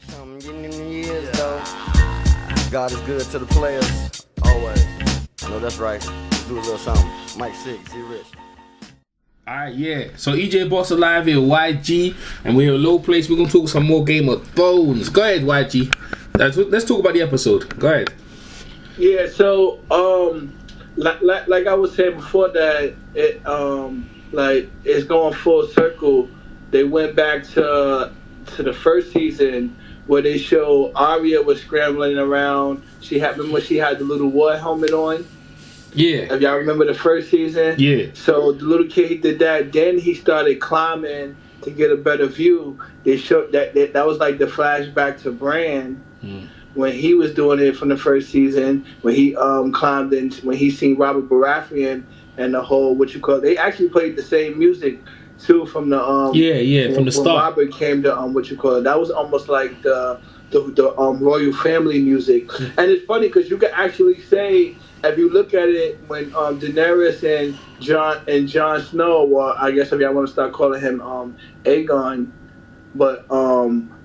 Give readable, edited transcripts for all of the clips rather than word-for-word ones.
Something getting in the years, though. God is good to the players, always. I know that's right. Let's do a little something. Mike 6, see Rich. Alright, yeah. So EJ Boss Alive here, YG, and we're in a low place. We're gonna talk some more Game of Thrones. Go ahead, YG. Let's talk about the episode. Go ahead. Yeah. So, like I was saying before that, it's going full circle. They went back to the first season where they show Arya was scrambling around. Remember she had the little war helmet on. Yeah. If y'all remember the first season? Yeah. So the little kid, he did that. Then he started climbing to get a better view. They showed that was like the flashback to Bran when he was doing it from the first season, when he climbed in, when he seen Robert Baratheon and the whole, they actually played the same music too from the from the start. Robert came to that was almost like the royal family music. And it's funny because you can actually say, if you look at it, when Daenerys and Jon Snow, or I guess if y'all want to start calling him Aegon, but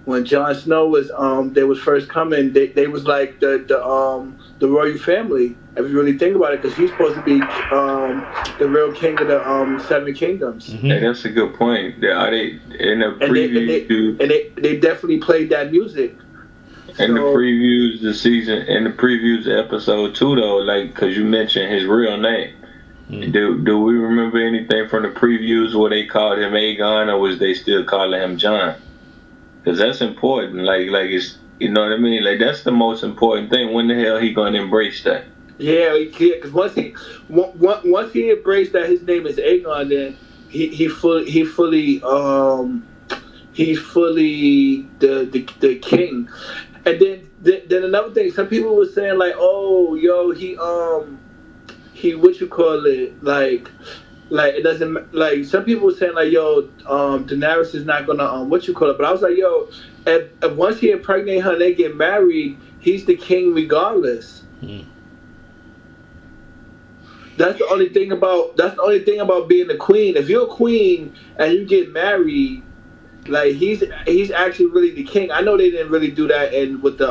when Jon Snow was they was first coming, they was like the royal family. If you really think about it, because he's supposed to be the real king of the Seven Kingdoms. Mm-hmm. Hey, that's a good point. Are they in the preview? They definitely played that music. In the previews, the season, in the previews, of episode 2, though, like, because you mentioned his real name. Do we remember anything from the previews where they called him Aegon, or was they still calling him John? Because that's important. Like it's, you know what I mean? Like, that's the most important thing. When the hell he gonna embrace that? Yeah, because once he embraced that his name is Aegon, then he's fully the king. And then another thing, some people were saying like, oh, yo, he like it doesn't, like, some people were saying like, yo, Daenerys is not gonna but I was like, yo, if once he impregnate her and they get married, he's the king regardless. That's the only thing about being a queen. If you're a queen and you get married, like, he's actually really the king. I know they didn't really do that, and with the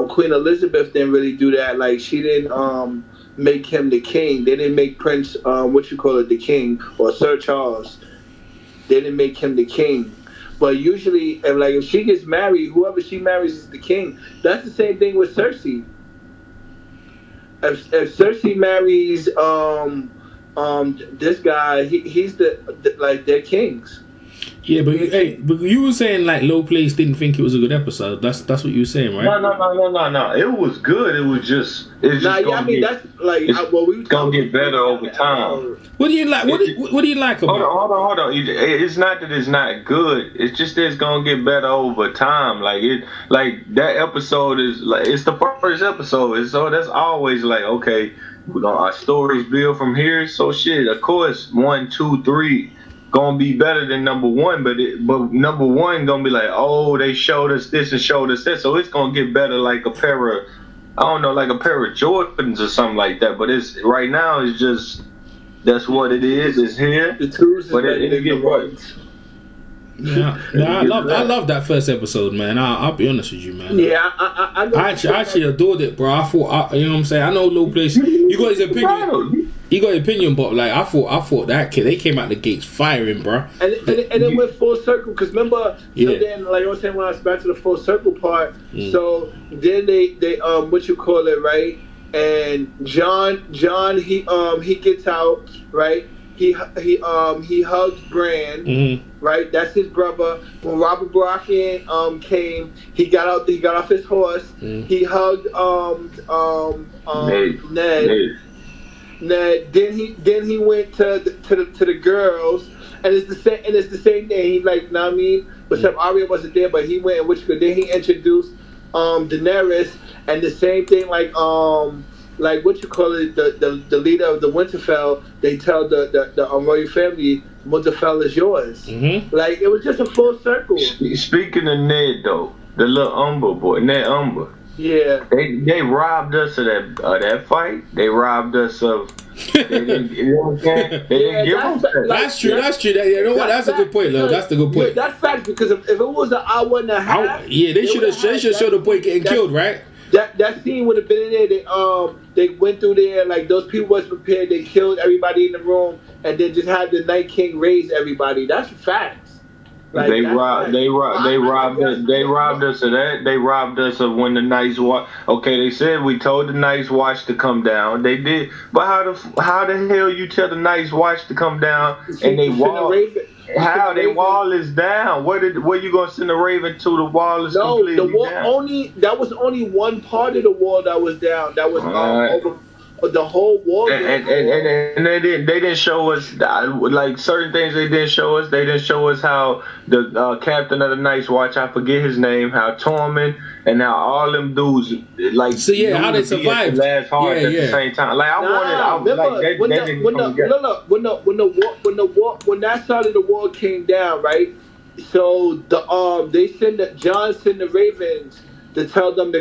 Queen Elizabeth didn't really do that. Like, she didn't make him the king. They didn't make Prince the king, or Sir Charles. They didn't make him the king. But usually, if she gets married, whoever she marries is the king. That's the same thing with Cersei. If Cersei marries this guy, he's they're kings. Yeah, but you were saying like Low Place didn't think it was a good episode. That's what you were saying, right? No. It was good. It's gonna get better over time. What do you like? What do you like about it? Hold on. It's not that it's not good. It's just that it's gonna get better over time. Like that episode is like, it's the first episode, so that's always like, okay, our stories build from here. So shit, of course, 1, 2, 3. Gonna be better than number 1, but number 1 gonna be like, oh, they showed us this and showed us that, so it's gonna get better like a pair of, I don't know, like a pair of Jordans or something like that. But it's right now, it's just, that's what it is. It's here, the twos, but it get right. Yeah, I love that first episode, man. I'll be honest with you, man. Yeah, I actually adored it, bro. I thought, you know what I'm saying. I know Low Place. You got his opinion. He got an opinion, but like I thought that kid, they came out the gates firing, bro. And it went full circle, because remember, so then, like I was saying, when I was back to the full circle part, so then they right? And John he gets out, right? He hugs Bran, right? That's his brother. When Robert Baratheon came, he got off his horse. He hugged Ned. Then he went to the girls, and it's the same thing. He, like, know what I mean? But Arya wasn't there, but he went, then he introduced Daenerys, and the same thing, like the leader of the Winterfell, they tell the royal family, Winterfell is yours. Like, it was just a full circle. Speaking of Ned, though, the little Umber boy, Ned Umber. Yeah. They robbed us of that fight. They robbed us of You know what I'm saying? They didn't give him that. That's true. You know what? That's a good point, though. That's the good point. Yeah, that's fact because if it was an hour and a half, they should have showed the boy getting killed, right? That scene would have been in there. They went through there like those people was prepared. They killed everybody in the room and then just had the Night King raise everybody. That's facts. Like, they robbed us of that. They robbed us of when the Night's Watch. Okay, they said we told the Night's Watch to come down. They did, but how the hell you tell the Night's Watch to come down and they wall? How their wall is down? Where you gonna send the Raven to? The wall is completely the wall down. That was only one part of the wall that was down. That was over the whole wall. And they didn't show us like certain things. They didn't show us. They didn't show us how the captain of the Night's Watch, I forget his name, how Tormund and how all them dudes like. So yeah, how they survived. Last hard at the same time. Like when that side of the wall came down, right? So John sent the Ravens to tell them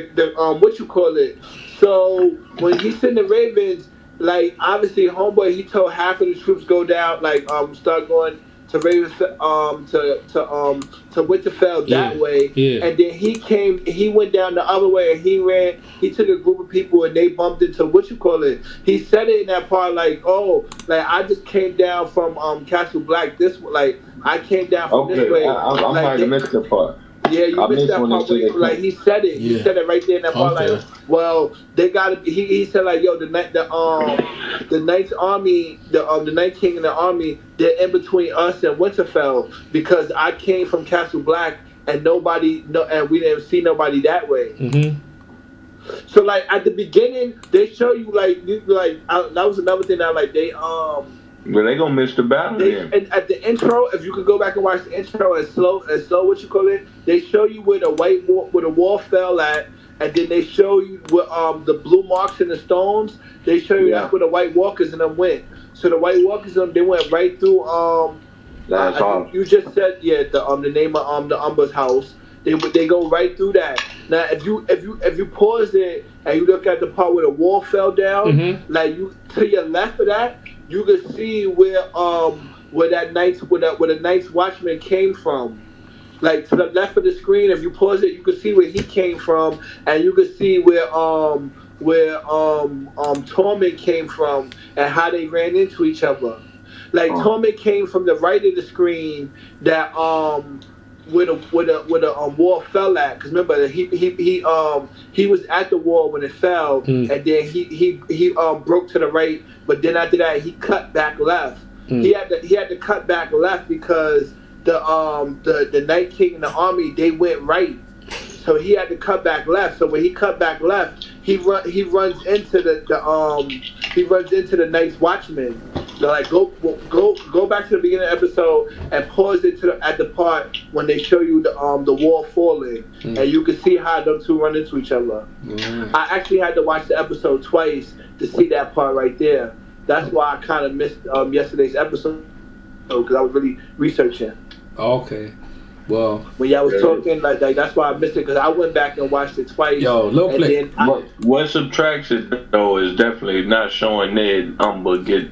what you call it. So when he sent the Ravens, like obviously homeboy, he told half of the troops go down, like start going to Ravens to Winterfell that way. Yeah. And then he went down the other way and he took a group of people and they bumped into what you call it. He said it in that part like I just came down from Castle Black I came down from this way. I might have missed the part. Yeah, you missed that part where he said it. Yeah. He said it right there in that part. Okay. Like, well, they got to. He said like, yo, the Knight's army, the Night King and the army, they're in between us and Winterfell because I came from Castle Black and and we didn't see nobody that way. Mm-hmm. So like at the beginning, they show you that was another thing that Well, they gonna miss the battle then. And at the intro, if you could go back and watch the intro and slow what you call it, they show you where the wall fell at, and then they show you where the blue marks in the stones. They show you that's where the White Walkers and them went. So the White Walkers they went right through you just said the name of the Umber's house. They go right through that. Now if you pause it and you look at the part where the wall fell down, mm-hmm. like you to your left of that, you can see where the Night's Watchman came from. Like to the left of the screen, if you pause it, you can see where he came from, and you can see where Tormund came from and how they ran into each other. Like Tormund came from the right of the screen that where the wall fell at, because remember he was at the wall when it fell, and then he broke to the right, but then after that he cut back left. He had to cut back left because the Night King and the army, they went right, so he had to cut back left. So when he cut back left, he runs into the Night's Watchman. So like go back to the beginning of the episode and pause it at the part when they show you the wall falling, and you can see how them two run into each other. I actually had to watch the episode twice to see that part right there. That's why I kind of missed yesterday's episode because I was really researching. Okay. Well, when y'all was talking, like that's why I missed it, because I went back and watched it twice. Yo, low play. What subtracts it though is definitely not showing Ned Umber get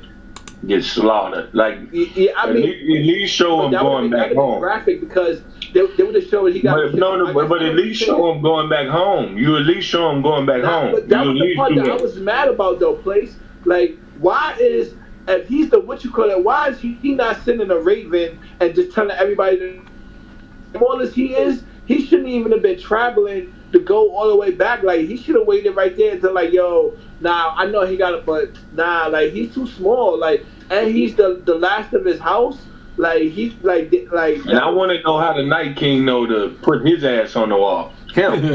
slaughtered. Like, at least show him going back home. Graphic, because they would have showed he got. But at least show him going back home. You at least show him going back home. But that was the part that I was mad about though, Place. Like, why is, if he's the why is he not sending a Raven and just telling everybody that, as small as he is, he shouldn't even have been traveling to go all the way back. Like, he should have waited right there until like, yo, nah, I know he got it, but nah, like, he's too small. Like, and he's the last of his house. Like, he's like. And I want to know how the Night King know to put his ass on the wall. Him, we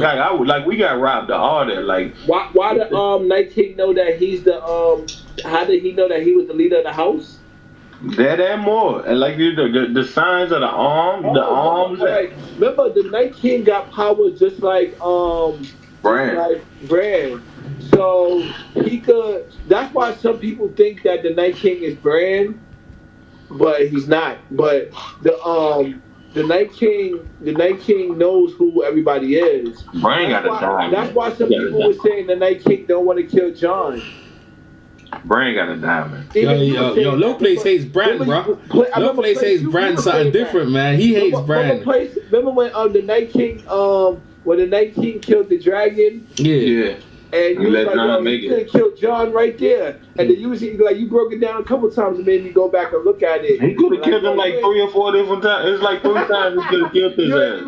got robbed of all that. Like, why the Night King know that he's the How did he know that he was the leader of the house? That and more, and like the signs of the arms. Right. Remember, the Night King got power just like Bran. So he could. That's why some people think that the Night King is Bran, but he's not. But the Night King knows who everybody is. Bran got to die. That's why some people were saying the Night King don't want to kill Jon. Bran gotta die, man. Yo, Low Place hates Bran, bro. Low Place hates Bran something different, man. He hates Bran. Remember when the Night King killed the dragon? Yeah. And you was like, yo, you could have killed John right there. And then you broke it down a couple times and made me go back and look at it. He could have killed him like 3 or 4 different times. It's like 3 times he could have killed his ass.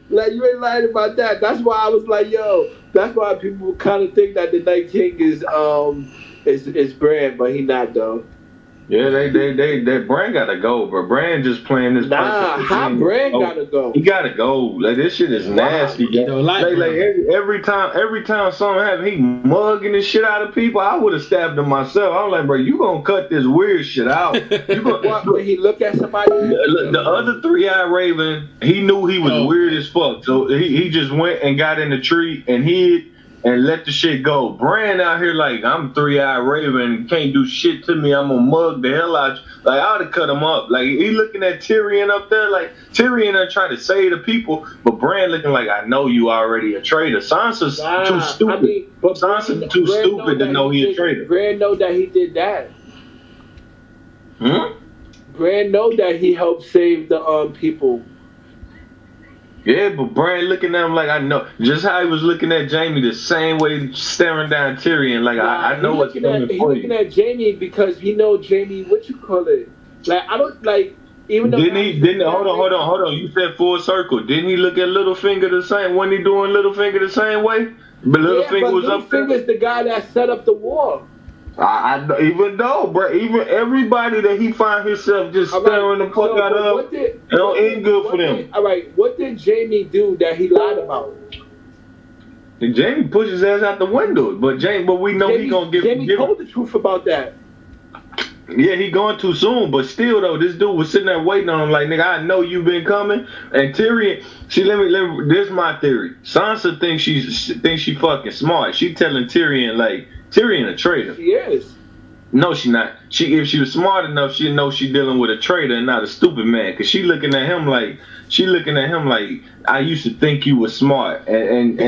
You ain't lying about that. That's why I was like, yo. That's why people kind of think that the Night King is Bran, but he not though. Yeah, they Bran gotta go, bro. Bran just playing this. Nah, how Bran gotta go? He gotta go. Like this shit is nasty. He don't like every time something happen, he mugging the shit out of people. I would have stabbed him myself. I was like, bro, you gonna cut this weird shit out? When he look at somebody, the other 3-eyed Raven, he knew he was weird as fuck, so he just went and got in the tree and hid. And let the shit go. Bran out here like, I'm 3-eyed Raven, can't do shit to me, I'm gonna mug the hell out you. Like, I would've cut him up. Like, he looking at Tyrion up there, like, Tyrion trying to save the people, but Bran looking like, I know you already a traitor. Sansa's too stupid. Sansa's too stupid to know he a traitor. Bran know that he did that. Bran know that he helped save the people. Yeah, but Bran looking at him like I know. Just how he was looking at Jaime, the same way staring down Tyrion. Like I know what's coming for you. He's looking at Jaime because he know Jaime. What you call it? Like I don't like. Even though hold on. You said full circle. Didn't he look at Littlefinger the same? Wasn't he doing Littlefinger the same way? But Littlefinger was up there. Littlefinger's the guy that set up the war. Even though, bro, even everybody that he find himself just staring the fuck out of, it don't end good for them. All right, what did Jaime do that he lied about? And Jaime pushed his ass out the window, but we know he gonna give. Jaime told the truth about that. Yeah, he going too soon, but still though, this dude was sitting there waiting on him like, nigga, I know you've been coming. And Tyrion, this is my theory. Sansa thinks she fucking smart. She telling Tyrion like, Tyrion a traitor. She is. No, she not. If she was smart enough, she'd know she dealing with a traitor and not a stupid man. Cause she looking at him like, I used to think you were smart. And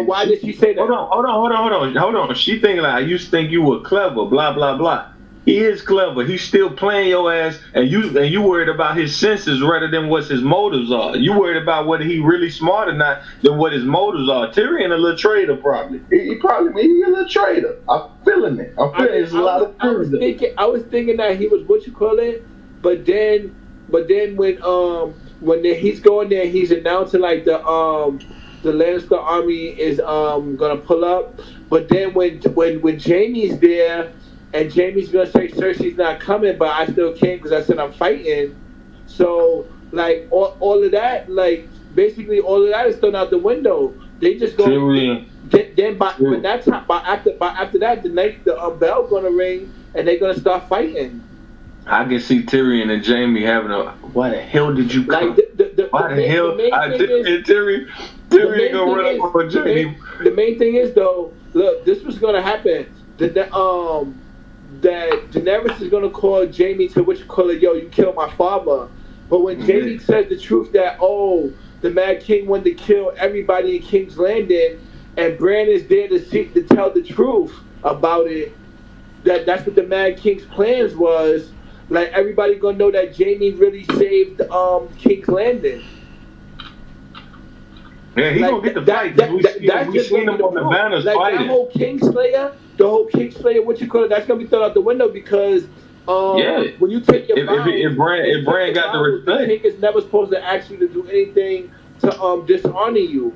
why did she say that? Hold on. She thinking like, I used to think you were clever, blah, blah, blah. He is clever. He's still playing your ass, and you worried about his senses rather than what his motives are. You worried about whether he really smart or not than what his motives are. Tyrion a little traitor probably. He a little traitor. I'm feeling it. There's a lot of things. I was thinking that he was what you call it, but then when he's going there, he's announcing like the Lannister army is gonna pull up. But then when Jaime's there. And Jaime's gonna say Cersei's not coming, but I still came because I said I'm fighting. So like all of that, like basically all of that is thrown out the window. They just go. Then by that time, after that, the bell gonna ring and they're gonna start fighting. I can see Tyrion and Jaime having a. Why the hell did you come? Like why the hell? Tyrion gonna run up on Jaime. The main thing is though, look, this was gonna happen. That Daenerys is gonna call Jaime to what you call it, yo, you killed my father. But when Jaime says the truth that the Mad King wanted to kill everybody in King's Landing, and Bran is there to tell the truth about it, that's what the Mad King's plans was. Like everybody gonna know that Jaime really saved King's Landing. Yeah, he gonna get the fight. We seen him on the banners fighting. That whole Kingslayer, what you call it, that's gonna be thrown out the window because when you take your vows, if Bran got the respect, the king is never supposed to ask you to do anything to dishonor you.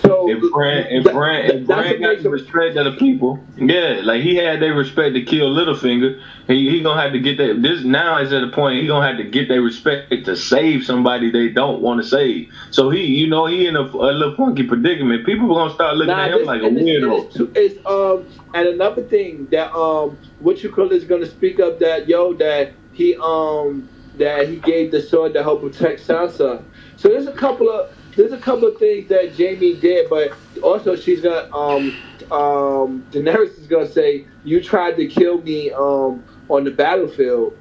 So if Bran got the respect of the people, like he had their respect to kill Littlefinger, he gonna have to get that. This now is at a point he gonna have to get their respect to save somebody they don't want to save. So he in a little funky predicament. People are gonna start looking at him like a weirdo. And another thing that what you call is gonna speak up that he gave the sword to help protect Sansa. So there's a couple of things that Jaime did, but also she's gonna Daenerys is gonna say, you tried to kill me on the battlefield.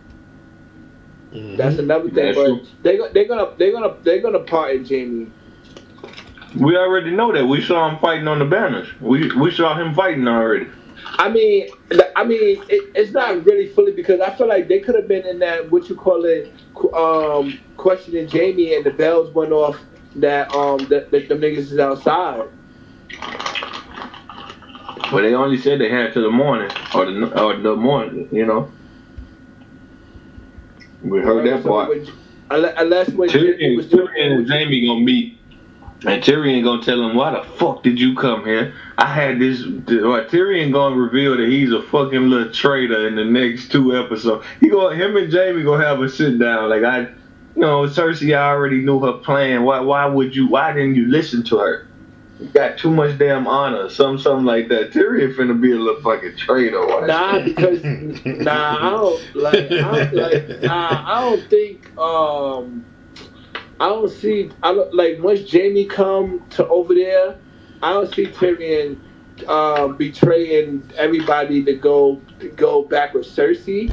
Mm-hmm. That's another thing. But they're gonna pardon Jaime. We already know that. We saw him fighting on the banners. We saw him fighting already. It's not really fully because I feel like they could have been in that what you call it, questioning Jamie, and the bells went off that the niggas is outside. But they only said they had to the morning or the morning, you know. We heard that part. Unless when Tyrion and Jamie gonna meet, and Tyrion gonna tell him, why the fuck did you come here? I had this. Tyrion gonna reveal that he's a fucking little traitor in the next 2 episodes. Him and Jamie gonna have a sit down. Like Cersei, I already knew her plan. Why didn't you listen to her? You got too much damn honor, something like that. Tyrion finna be a little fucking traitor. I don't think once Jamie come to over there, I don't see Tyrion betraying everybody to go back with Cersei.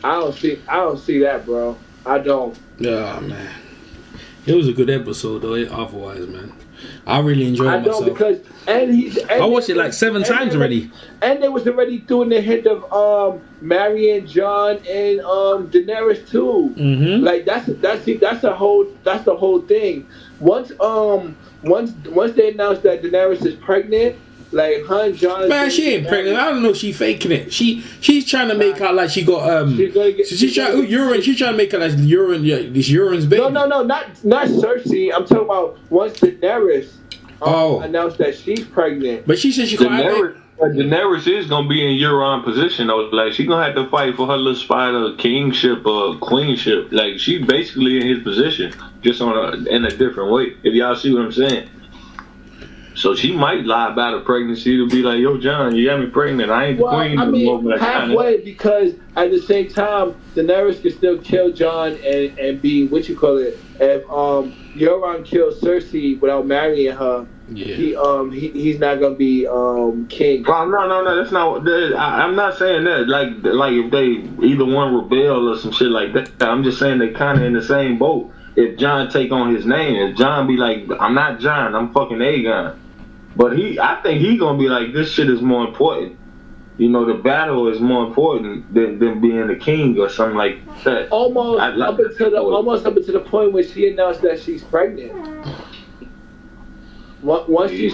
I don't see that, bro. I don't. Yeah, man. It was a good episode though, otherwise, man. I really enjoyed myself. I know because I watched it like 7 times already. And they was already doing the hint of marrying Jon and Daenerys too. Mm-hmm. Like that's the whole thing. Once they announced that Daenerys is pregnant, like Jon. Man, she ain't pregnant. I don't know. She faking it. She's trying to make out like she got she's trying to make out like urine. Yeah, this urine's baby. No, not Cersei. I'm talking about once Daenerys announced that she's pregnant. But she said she can't. Daenerys is gonna be in Euron position though. Like she's gonna have to fight for her little spider kingship or queenship. Like she's basically in his position, just in a different way. If y'all see what I'm saying. So she might lie about her pregnancy to be like, yo, Jon, you got me pregnant. I ain't the queen anymore. But halfway, because at the same time, Daenerys can still kill Jon and be, what you call it, if Euron kills Cersei without marrying her, he's not going to be king. Well, no, that's not, I'm not saying that. Like if they either one rebel or some shit like that, I'm just saying they kind of in the same boat. If Jon take on his name, if Jon be like, I'm not Jon, I'm fucking Aegon. But I think he gonna be like, this shit is more important. You know, the battle is more important than being the king or something like that. Almost up until the point where she announced that she's pregnant. Once she's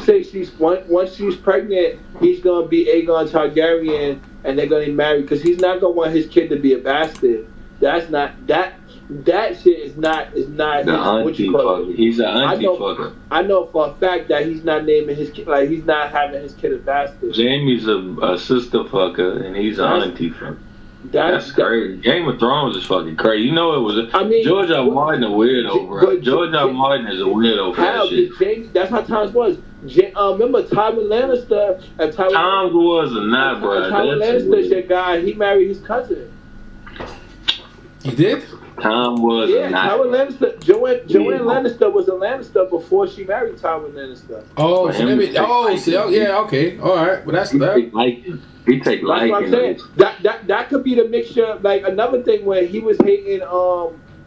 pregnant, he's gonna be Aegon Targaryen, and they're gonna be married because he's not gonna want his kid to be a bastard. That shit is not his, what you call it. He's an auntie fucker. I know for a fact that he's not naming his kid, like he's not having his kid a bastard. Jamie's a sister fucker and he's an auntie fucker. That's crazy. Game of Thrones is fucking crazy. You know it was. George R. Martin a weirdo, bro. George R. Martin is a weirdo for that shit. That's how Tom's was. Remember Tywin Lannister and Tom's was a not, bro. Tywin Lannister's your guy. He married his cousin. He did. Tom was not. Tywin Lannister. Joanne Lannister was a Lannister before she married Tywin Lannister. Okay, all right. Well, that's that. He take liking. That's what I'm saying. That could be the mixture. Like another thing where he was hating.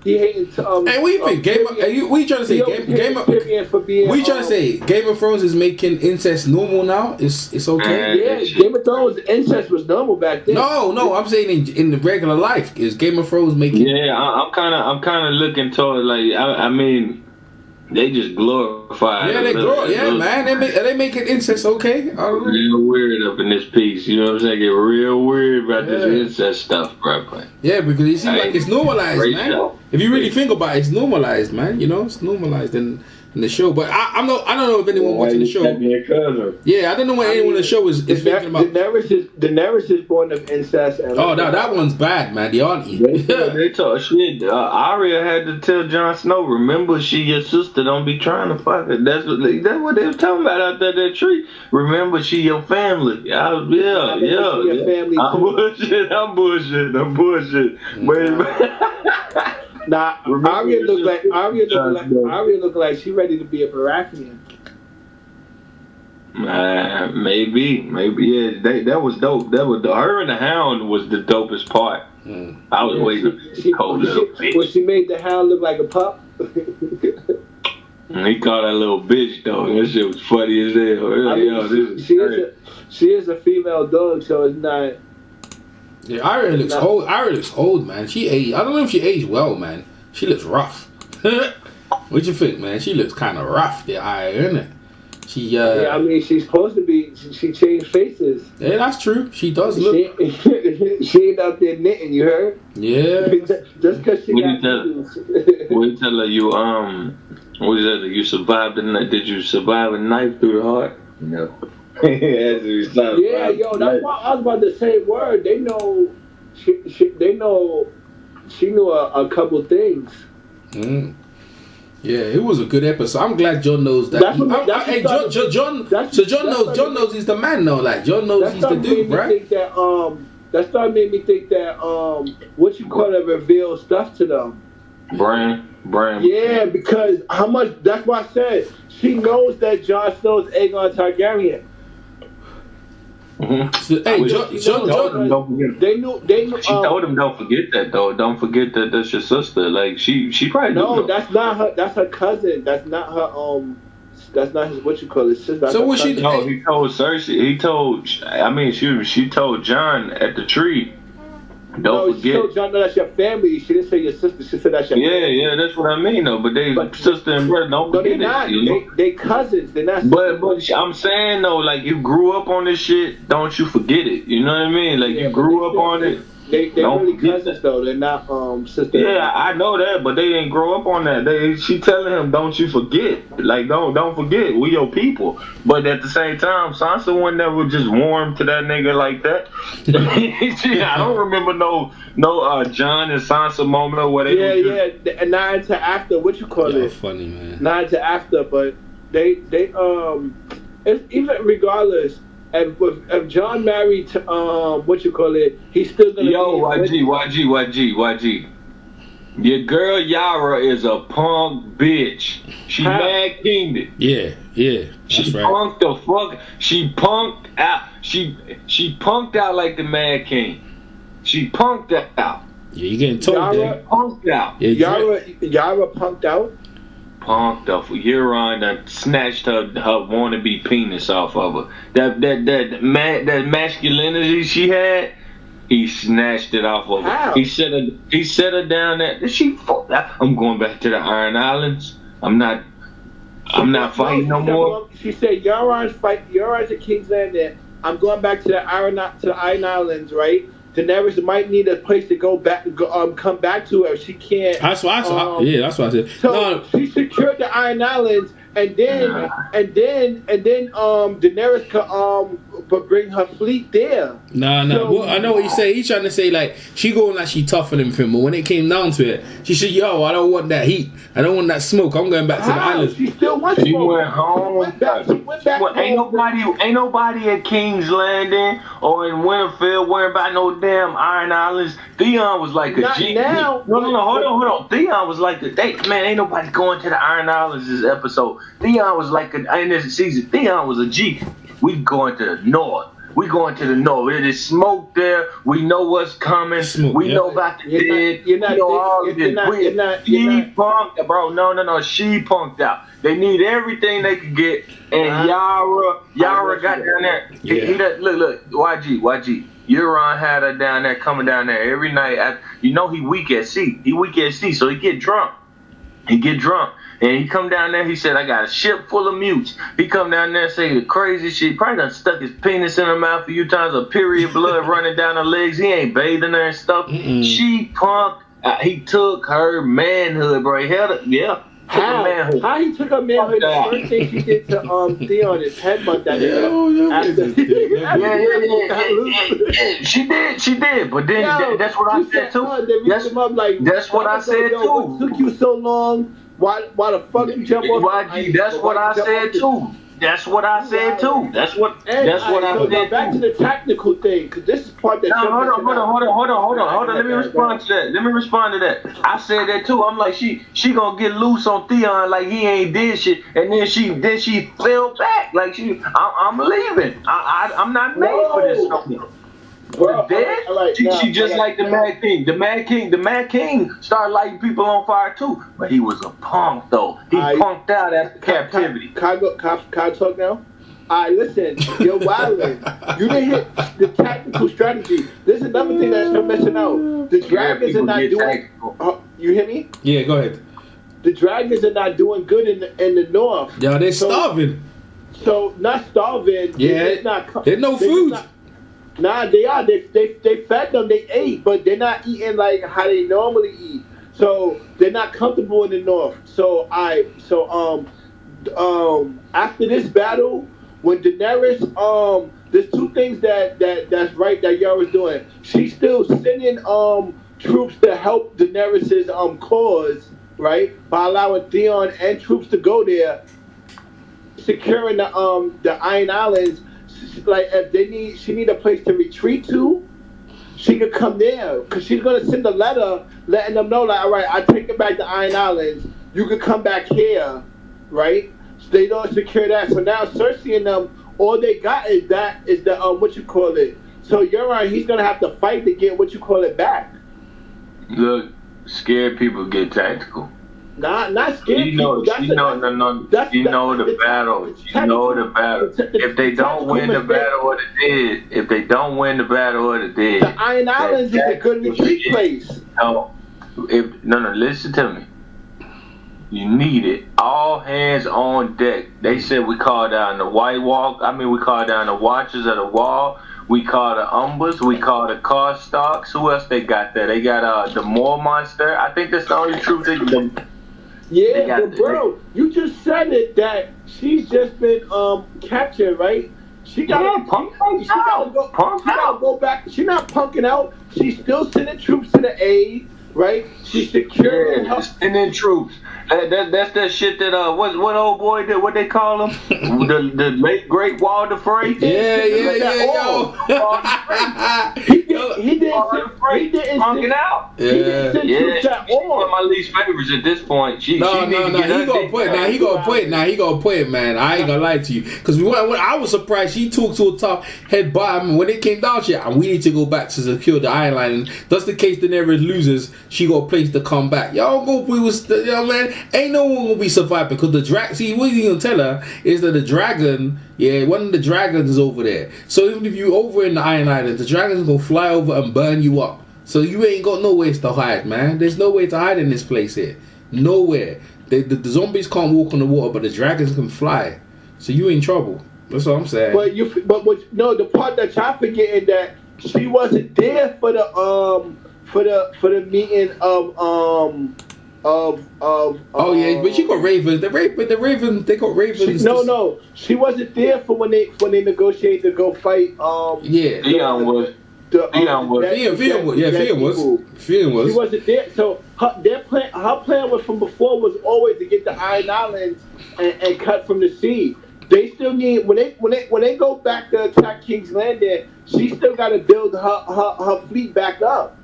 He hated. Hey, what do you think? We trying to say Game of Thrones is making incest normal now? It's okay. Yeah, Game of Thrones incest was normal back then. No, I'm saying in the regular life, is Game of Thrones making? Yeah, I'm kind of looking toward like I mean. They just glorify. Yeah, man. They make it incest okay. Real weird up in this piece. You know what I'm saying? Get real weird about this incest stuff, bro. Yeah, because it seems like it's normalized, man. Show. If you really think about it, it's normalized, man. You know, it's normalized in the show. But I don't know if anyone watching the show. Yeah, I don't know what anyone in the show is thinking about. Daenerys is born of incest. And that one's bad, man. The auntie. They talk shit. Arya had to tell Jon Snow, remember, she your sister. Don't be trying to fuck her. That's what they was talking about out there that tree. Remember, she your family. Yeah. Family I'm bullshit. Nah, Arya look like she ready to be a Baratheon. Maybe, yeah. That was dope. Her and the Hound was the dopest part. I was waiting. When she made the Hound look like a pup. And he called that little bitch though. That shit was funny as hell. I mean, she is a female dog, so it's not. Yeah, Ira looks old. Ira looks old, man. She aged. I don't know if she aged well, man. She looks rough. What you think, man? She looks kind of rough, the Ira, isn't it? She. Yeah, I mean, she's supposed to be. She changed faces. Yeah, that's true. She does look. She ain't out there knitting. You heard? Yeah. Just because she got. What you tell her? You what is that? You survived the night? Did you survive a knife through the heart? No. Yeah, yo, that's why I was about to say word. They know. They know. She knew a couple things. Mm. Yeah, it was a good episode. I'm glad John knows that. John knows he's the man now. Like John knows he's the dude, right? That started made me think that what you call it, reveal stuff to them. Brand. Yeah, because how much? That's why I said she knows that Jon Snow's Aegon Targaryen. Mm-hmm. So, hey, John, they knew. She told him, "Don't forget that, though. Don't forget that that's your sister." Like she probably no, that's not her. That's her cousin. That's not her. That's not his. What you call it? Sister. So what she? No, he told Cersei. He told. I mean, she told Jon at the tree. Don't forget. She told Jon, no, that's your family. She didn't say your sister. She said that's your family. Yeah, that's what I mean, though. But sister and brother. Don't forget they're not. it. They cousins. They're not. But I'm saying though, like you grew up on this shit. Don't you forget it? You know what I mean? Like you grew up on it. They really cousins though. They're not sisters. Yeah, I know that, but they didn't grow up on that. She telling him, "Don't you forget? Like don't forget, we your people." But at the same time, Sansa one never just warm to that nigga like that. I don't remember no Jon and Sansa moment where they and not into after what you call it. Funny man. Not into after, but they it's even regardless. If Jon married to what you call it, he's still gonna. Yo, YG. Your girl Yara is a punk bitch. She mad kinged. Yeah, she right. Punked the fuck. She punked out. She punked out like the Mad King. She punked out. Yeah, you getting told Yara punked out. Yeah, Yara punked out. Punked off. Euron that snatched her wannabe penis off of her. That masculinity she had, he snatched it off of her. How? He set her down there. I'm going back to the Iron Islands. I'm not fighting no more. She said Euron's at King's Landing. I'm going back to the Iron Islands, right? Daenerys might need a place to come back to if she can't. That's what I said. So she secured the Iron Islands, and then Daenerys could bring her fleet there. No. Well, I know what you say. He's trying to say like she going like she tougher than him, but when it came down to it, she said, "Yo, I don't want that heat. I don't want that smoke. I'm going back to the islands." She still wants smoke. She went home. Ain't nobody at King's Landing or in Winterfell worrying about no damn Iron Islands. Theon was like a G. Now. No, hold on. Theon was like ain't nobody going to the Iron Islands this episode. Theon was like in this season. Theon was a G. We going to the north. We going to the north. It is smoke there. We know what's coming. We know about the dead. She punked, bro. No. She punked out. They need everything they could get. And Yara got down there. Yeah. Look. YG. Euron had her down there, coming down there every night. He weak at sea. So he get drunk. And he come down there, he said, I got a ship full of mutes. He come down there and say the crazy shit. Probably done stuck his penis in her mouth a few times, a period blood running down her legs. He ain't bathing her and stuff. She punked. He took her manhood, bro. He held it. Yeah. How he took her manhood? The first thing she did to Theon is headbutt that nigga. She did. But then that's what I said too. That's what I said too. It took you so long. Why the fuck you jump off? YG, that's what I said too. That's what I said too. That's what I said. Back to the tactical thing, because this is part that. No, hold on. Let me respond to that. I said that too. I'm like, she gonna get loose on Theon like he ain't did shit, and then she fell back like I'm leaving. I'm not made for this. Bro, dead. all right, She just like the Mad King. The Mad King started lighting people on fire too. But he was a punk though. He punked out after captivity. Can I talk now? Alright, listen, you're wildin'. You didn't hit the tactical strategy. This is another thing that you're missing out. The Dragons are not doing. You hear me? Yeah, go ahead. The Dragons are not doing good in the north. Yo, they're starving. So not starving. Yeah, there's no food. Nah, they are. They fed them. They ate, but they're not eating like how they normally eat. So they're not comfortable in the north. So after this battle, when Daenerys, there's two things that's right that y'all was doing. She's still sending troops to help Daenerys's cause, right? By allowing Theon and troops to go there, securing the Iron Islands. Like if she need a place to retreat to, she could come there because she's gonna send a letter letting them know, like, all right, I take it back to Iron Islands. You could come back here, right? So they don't secure that. So now Cersei and them, all they got is the what you call it. So Euron, he's gonna have to fight to get what you call it back. Look, scared people get tactical. Not scared. You know the battle. You know the battle. If they don't win the battle of the dead, the Iron Islands is a good retreat place. No, listen to me. You need it. All hands on deck. They said we call down the White Walk. We call down the Watchers of the Wall. We call the Umbers. We call the Karstarks. Who else they got there? They got the Moor Monster. I think that's the only truth. Yeah, but bro, you just said it that she's just been captured, right? She gotta go back. She's not punking out. She's still sending troops to the aid, right? She's securing her. Sending troops. That's that shit that what old boy did? What they call him? the late great Walder Frey. Yeah. He didn't punking out. Yeah. One of my least favorites at this point. He gonna put it, man. I ain't gonna lie to you, because when I was surprised she talked to a top head bottom when it came down. We need to go back to secure the Iron Line. That's the case. Daenerys loses, she got a place to come back. Y'all go with man. Ain't no one gonna be surviving because the drag. See, what you gonna tell her is that the dragon, one of the dragons is over there. So even if you over in the Iron Island, the dragon's gonna fly over and burn you up. So you ain't got nowhere to hide, man. There's no way to hide in this place here. Nowhere. The zombies can't walk on the water, but the dragons can fly. So you in trouble. That's what I'm saying. But the part that y'all forgetting that she wasn't there for the meeting of but she got ravens. The raven, they got ravens. She wasn't there for when they negotiated to go fight. Theon was. Theon was. She wasn't there. So her plan was from before was always to get the Iron Islands and cut from the sea. They still need when they go back to attack King's Landing. She still got to build her fleet back up.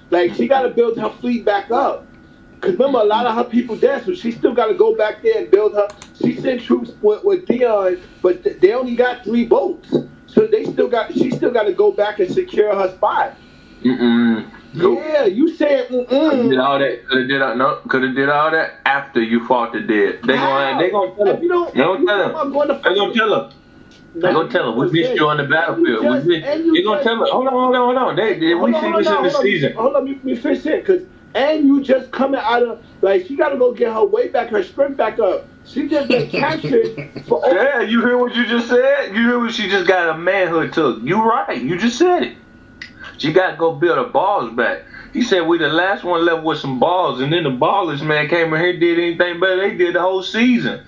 Like she got to build her fleet back up. Cause remember, a lot of her people dead, so she still got to go back there and build her. She sent troops with Theon, but they only got 3 boats, so she still got to go back and secure her spot. Nope. Yeah, you said Could have did all that. Could have did all that after you fought the dead. They gonna tell her. They gonna tell her. We missed you on the battlefield. They gonna tell her. Hold on. We see this in the season. Hold on, let me finish it, cause. And you just coming out of, like, she got to go get her way back, her strength back up. She just been captured for... Yeah, you hear what you just said? You hear what she just got her manhood took. You right. You just said it. She got to go build her balls back. He said we the last one left with some balls, and then the ballers, man, came in here did anything better. They did the whole season.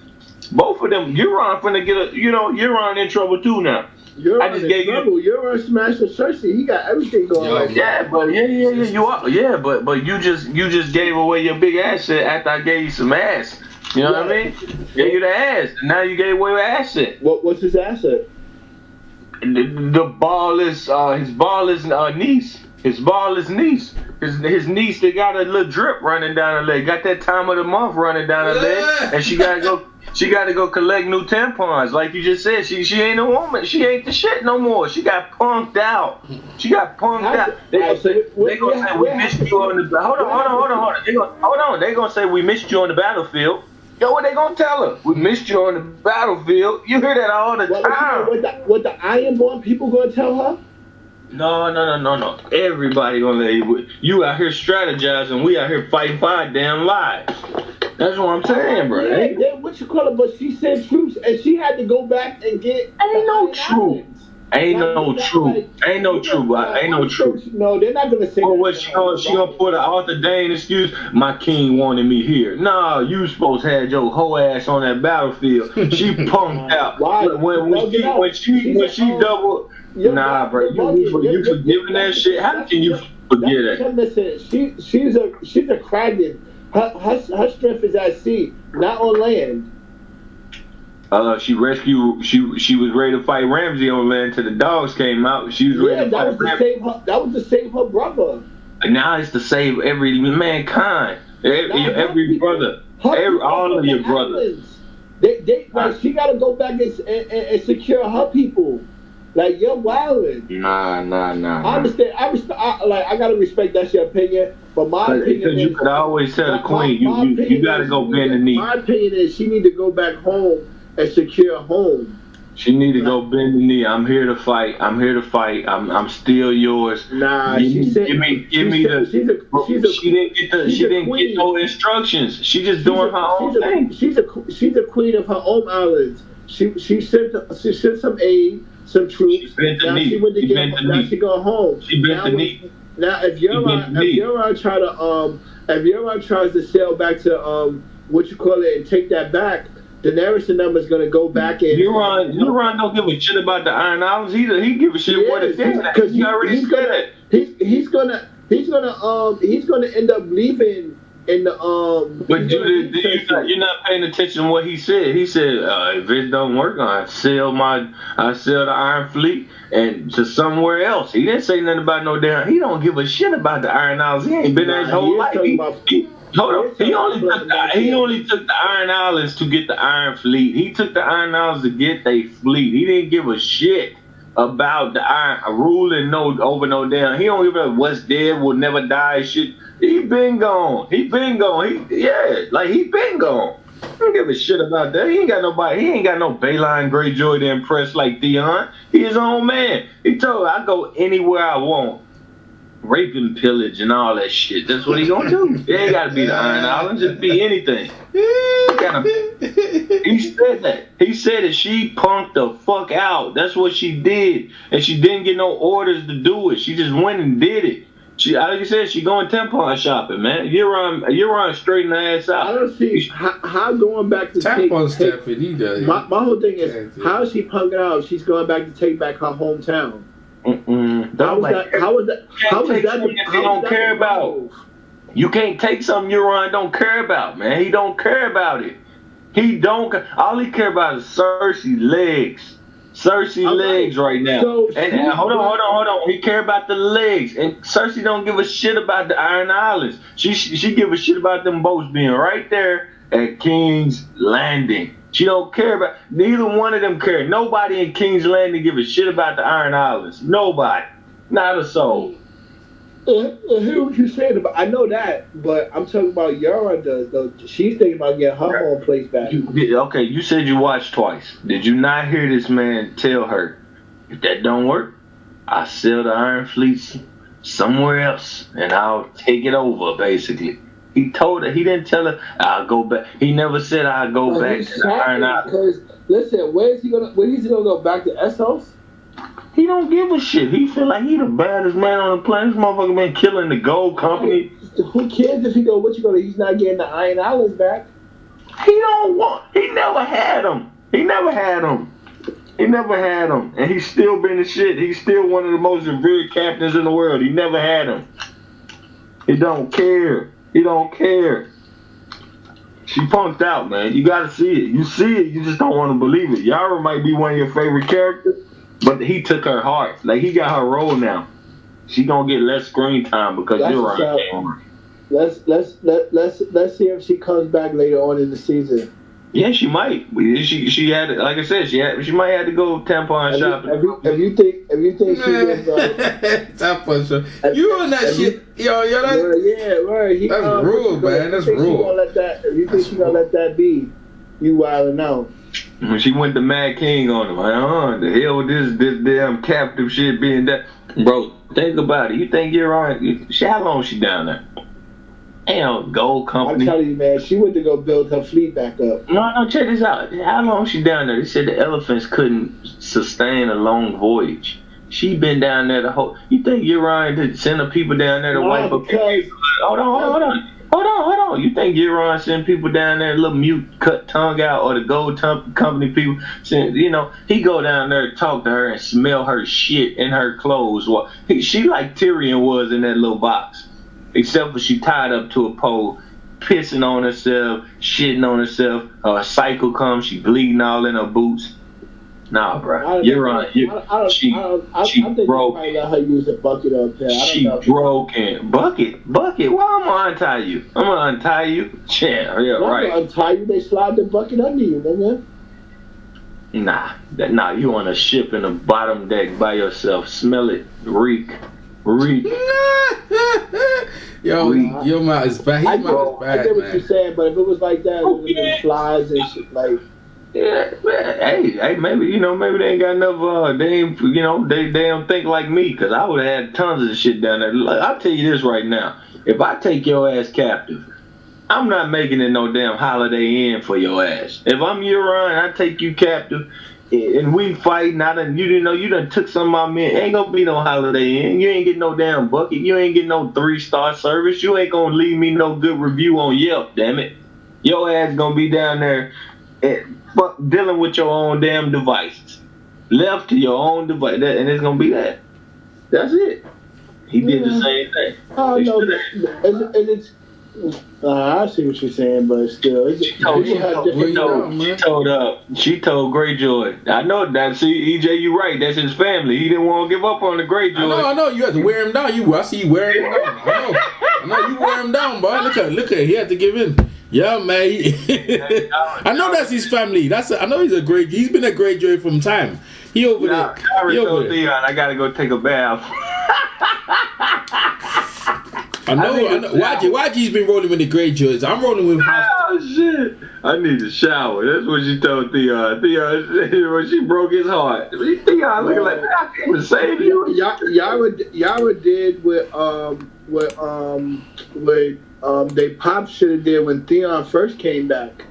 Both of them, Euron finna get Euron in trouble too now. I just gave you. Euron smashing Cersei. He got everything going on. Yeah, but you are. Yeah, but you just gave away your big asset after I gave you some ass. You know what I mean? Gave you the ass. And now you gave away your asset. What's his asset? The ballless, his ballless niece. His ballless niece. His niece, they got a little drip running down her leg. Got that time of the month running down her leg, and she gotta go. She got to go collect new tampons. Like you just said, she ain't a woman. She ain't the shit no more. She got punked out. She got punked out. They gonna say we missed you on the. Hold on. Hold on. They gonna say we missed you on the battlefield. Yo, what they gonna tell her? We missed you on the battlefield. You hear that all the time. What the Ironborn people gonna tell her? No. Everybody gonna let you out here strategizing. We out here fighting for our damn lives. That's what I'm saying, bro. Yeah, what you call it? But she sent troops, and she had to go back and get. Ain't no truth. Ain't no truth. No, they're not gonna say. Well, what she gonna put an Arthur Dane excuse? My king wanted me here. Nah, you supposed to have your whole ass on that battlefield. She punked out. Why? When she doubled. Nah, bro. You forgiving that shit? How can you forget it? Listen, she's a Kraken. Her strength is at sea, not on land. She rescued. She was ready to fight Ramsey on land till the dogs came out. She was ready to fight Ramsey. That was to save her brother. Now it's to save every mankind, every brother, all of your brothers. Like she got to go back and secure her people. Like you're wilding. Nah. I understand. I gotta respect that's your opinion, but my opinion is you could always tell the queen you gotta go bend the knee. My opinion is she need to go back home and secure home. She need to go bend the knee. I'm here to fight. I'm still yours. Nah, she didn't get no instructions. She just doing her own thing. She's a queen of her own islands. She sent some aid. Some troops. Now she went to get. Now she go home. She bent the knee. Now if Euron tries to sail back to what you call it and take that back, Daenerys and them is gonna go back and. Euron don't give a shit about the Iron Islands either. He give a shit what it is because he already said it. He's gonna end up leaving. In the but you're not paying attention to what he said. He said, if it don't work, I sell the Iron Fleet and to somewhere else. He didn't say nothing about no damn. He don't give a shit about the Iron Islands. He ain't been there his whole life. He only took the Iron Islands to get the Iron Fleet. He took the Iron Islands to get their fleet. He didn't give a shit about the Iron ruling over no damn. He don't give a what's dead will never die shit. He been gone. He been gone. He been gone. I don't give a shit about that. He ain't got nobody. He ain't got no Bayline Greyjoy to impress like Theon. He his own man. He told I go anywhere I want. Rape and pillage and all that shit. That's what he gonna do. It ain't gotta be the Iron Islands. Just be anything. He said that. He said that she punked the fuck out. That's what she did. And she didn't get no orders to do it. She just went and did it. She, like you said, she going tampon shopping, man. You're on straighten the ass out. I don't see how going back to tampon Stafford. He does. My whole thing is how is she punking out? She's going back to take back her hometown. How was that? They don't care about. You can't take something Euron don't care about, man. He don't care about it. He don't. All he care about is Cersei legs. Cersei legs right now. And hold on. He care about the legs. And Cersei don't give a shit about the Iron Islands. She give a shit about them boats being right there at King's Landing. She don't care about. Neither one of them care. Nobody in King's Landing give a shit about the Iron Islands. Nobody. Not a soul. I hear what you're saying about. I know that, but I'm talking about Yara does though. She's thinking about getting her home place back. Okay, you said you watched twice. Did you not hear this man tell her, if that don't work, I sell the Iron Fleets somewhere else and I'll take it over. Basically, he told her. He didn't tell her I'll go back. He never said I'll go back to the Iron Islands. Because listen, where is he gonna go back to Essos? He don't give a shit. He feel like he the baddest man on the planet. This motherfucker been killing the gold company. Who cares if he go? He's not getting the Iron Islands back. He don't want. He never had them. And he's still been the shit. He's still one of the most revered captains in the world. He never had them. He don't care. She punked out, man. You gotta see it. You see it. You just don't want to believe it. Yara might be one of your favorite characters. But he took her heart. Like, he got her role now. She gonna get less screen time because you're on. Let's see if she comes back later on in the season. Yeah, she might. She had, like I said, she might have to go tampon shopping. If you think she was tampon shop, you on that shit, yo, that, right. That's rude, man. That's rude. If you think she gonna let that be, you wildin' out. When she went to Mad King on him, like, the hell with this damn captive shit being that, bro. Think about it. You think you're on? How long she down there? Damn, gold company. I'm telling you, man, she went to go build her fleet back up. No, check this out. How long she down there? They said the elephants couldn't sustain a long voyage. She been down there the whole. You think you're right to send the people down there to wipe up? Hold on. You think Euron send people down there, little mute, cut tongue out, or the gold company people? Send, he go down there to talk to her and smell her shit in her clothes. Well, she like Tyrion was in that little box. Except for she tied up to a pole, pissing on herself, shitting on herself. A cycle comes, she bleeding all in her boots. Nah, bro, you're on. She broke. I let her use a bucket up there. She broken. Bucket. Why I'm gonna untie you? I'm gonna untie you. Yeah, right. Gonna untie you. They slide the bucket under you, nigga. Nah. You on a ship in the bottom deck by yourself. Smell it. Reek. Yo, your mouth is bad. His mouth is bad, I get what you're saying, but if it was like that, it would have been flies and shit like. Yeah, man. Hey, maybe they ain't got enough. They ain't, they don't think like me, cause I would have had tons of shit down there. Like, I'll tell you this right now: if I take your ass captive, I'm not making it no damn Holiday Inn for your ass. If I'm Euron, I take you captive, and we fighting. You done took some of my men. Ain't gonna be no Holiday Inn. You ain't getting no damn bucket. You ain't getting no 3-star service. You ain't gonna leave me no good review on Yelp. Damn it, your ass gonna be down there. Dealing with your own damn devices, left to your own device, and it's gonna be that. That's it. He did the same thing. Oh no, I see what you're saying, but still, she told Greyjoy. I know that. See, EJ, you right. That's his family. He didn't want to give up on the Greyjoy. I know. You have to wear him down. I see you wearing him down. I know you wear him down, boy. Look at. He had to give in. Yeah, man. I know that's his family. I know he's been a Greyjoy from time. He over there. Theon, I gotta go take a bath. I know. YG's been rolling with the Greyjoys. I'm rolling with. Oh shit! I need to shower. That's what she told Theon. Theon, when she broke his heart. Theon looking like, I can't even save you. Yara did what they Pop should have did when Theon first came back.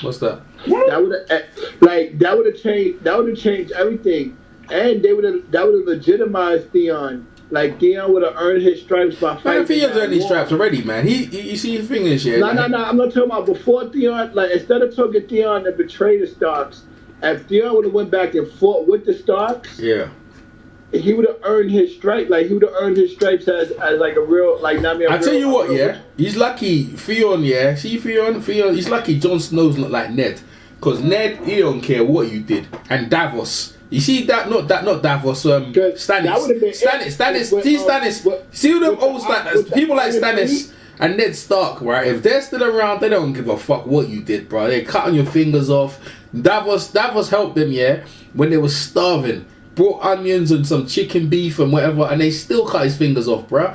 What's that? That would have changed everything, and that would have legitimized Theon. Like Theon would have earned his stripes by fighting. Man, Theon's earned his stripes already, man. You see his fingers here. No. I'm not talking about before Theon. Like instead of talking Theon to betray the Starks, if Theon would have went back and fought with the Starks, yeah, he would have earned his stripe. Like he would have earned his stripes as like a real like. I tell you what, yeah, he's lucky. Theon, yeah, see Theon. He's lucky. Jon Snow's not like Ned, because Ned, he don't care what you did, and Davos. You see that? Not Davos. Stannis. See them old Stannis. People like Stannis and Ned Stark, right? If they're still around, they don't give a fuck what you did, bro. They're cutting your fingers off. Davos helped them, yeah, when they were starving. Brought onions and some chicken beef and whatever, and they still cut his fingers off, bro.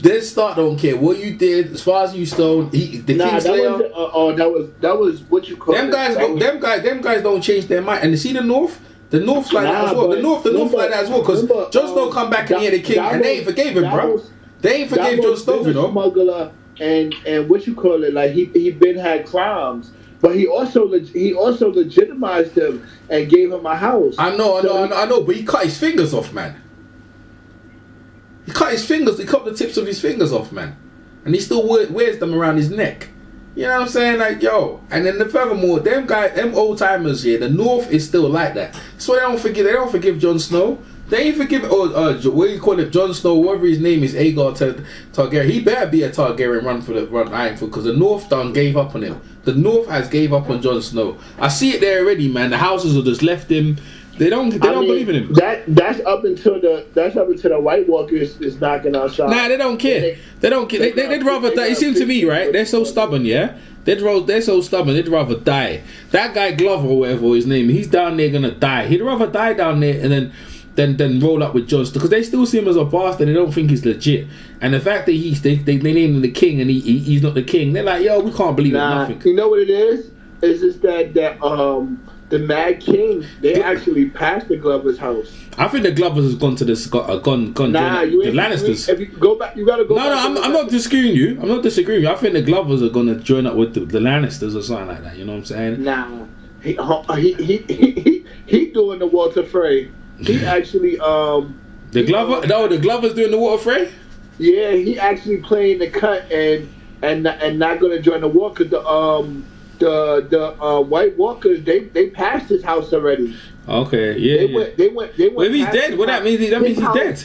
Ned Stark don't care what you did. As far as you stole, the Kingslayer. That was what you call them guys. Them guys don't change their mind. And you see the North. The North's like that as well. The North like that as well. Because Jon Snow come back and he had the king, and they ain't forgave him, bro. They ain't forgave Jon Snow, you know. Smuggler and what you call it? Like he been had crimes, but he also legitimized him and gave him a house. I know. But he cut his fingers off, man. He cut his fingers. He cut the tips of his fingers off, man, and he still wears them around his neck. You know what I'm saying? Like, yo. And then furthermore, them old timers here, the North is still like that. So they don't forgive Jon Snow. They ain't forgive what do you call it, Jon Snow, whatever his name is, Aegon Targaryen. He better be a Targaryen run Ironfoot, because the North done gave up on him. The North has gave up on Jon Snow. I see it there already, man. The houses have just left him. They don't believe in him. That's up until the White Walkers is knocking outside. Nah, they don't care. They don't care. They'd rather die. It seems to me, right? They're so stubborn, yeah. They're so stubborn. They'd rather die. That guy Glover or whatever his name, he's down there gonna die. He'd rather die down there and then roll up with John because they still see him as a bastard. They don't think he's legit. And the fact that they named him the king and he's not the king, they're like, yo, we can't believe it. Nothing. You know what it is? It's just that the Mad King, they actually passed the Glover's house. I think the Glovers has gone to the Lannisters. If you go back, you gotta go. No, I'm not disagreeing you. I'm not disagreeing you. I think the Glovers are gonna join up with the Lannisters or something like that. You know what I'm saying? Nah, he doing the Walter Frey. He actually the Glovers doing the Walter Frey. Yeah, he actually playing the cut and not gonna join the war because the White Walkers they passed his house already. Okay, yeah. They went. Well, if he's dead, what that means? That means he's dead.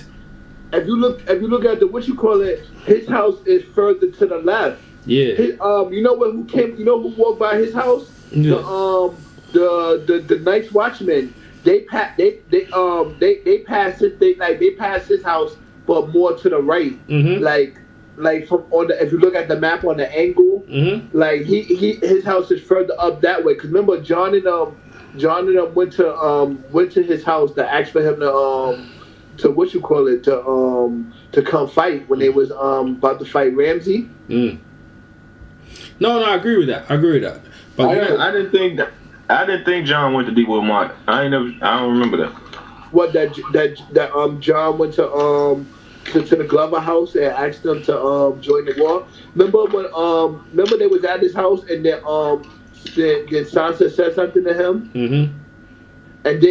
If you look at the what you call it, his house is further to the left. Yeah. You know who came? You know who walked by his house? Yeah. The Night's Watchmen. They passed it. They passed his house, but more to the right. Mm-hmm. Like from on the, if you look at the map on the angle, mm-hmm. like his house is further up that way. Cause remember John and them went to his house to ask for him to what you call it to come fight when they was about to fight Ramsey. Mm. No, I agree with that. But I didn't think John went to Deepwater Mark. I don't remember that. What that John went to the Glover house and asked them to join the war. Remember when they was at his house and then Sansa said something to him. Mm-hmm. And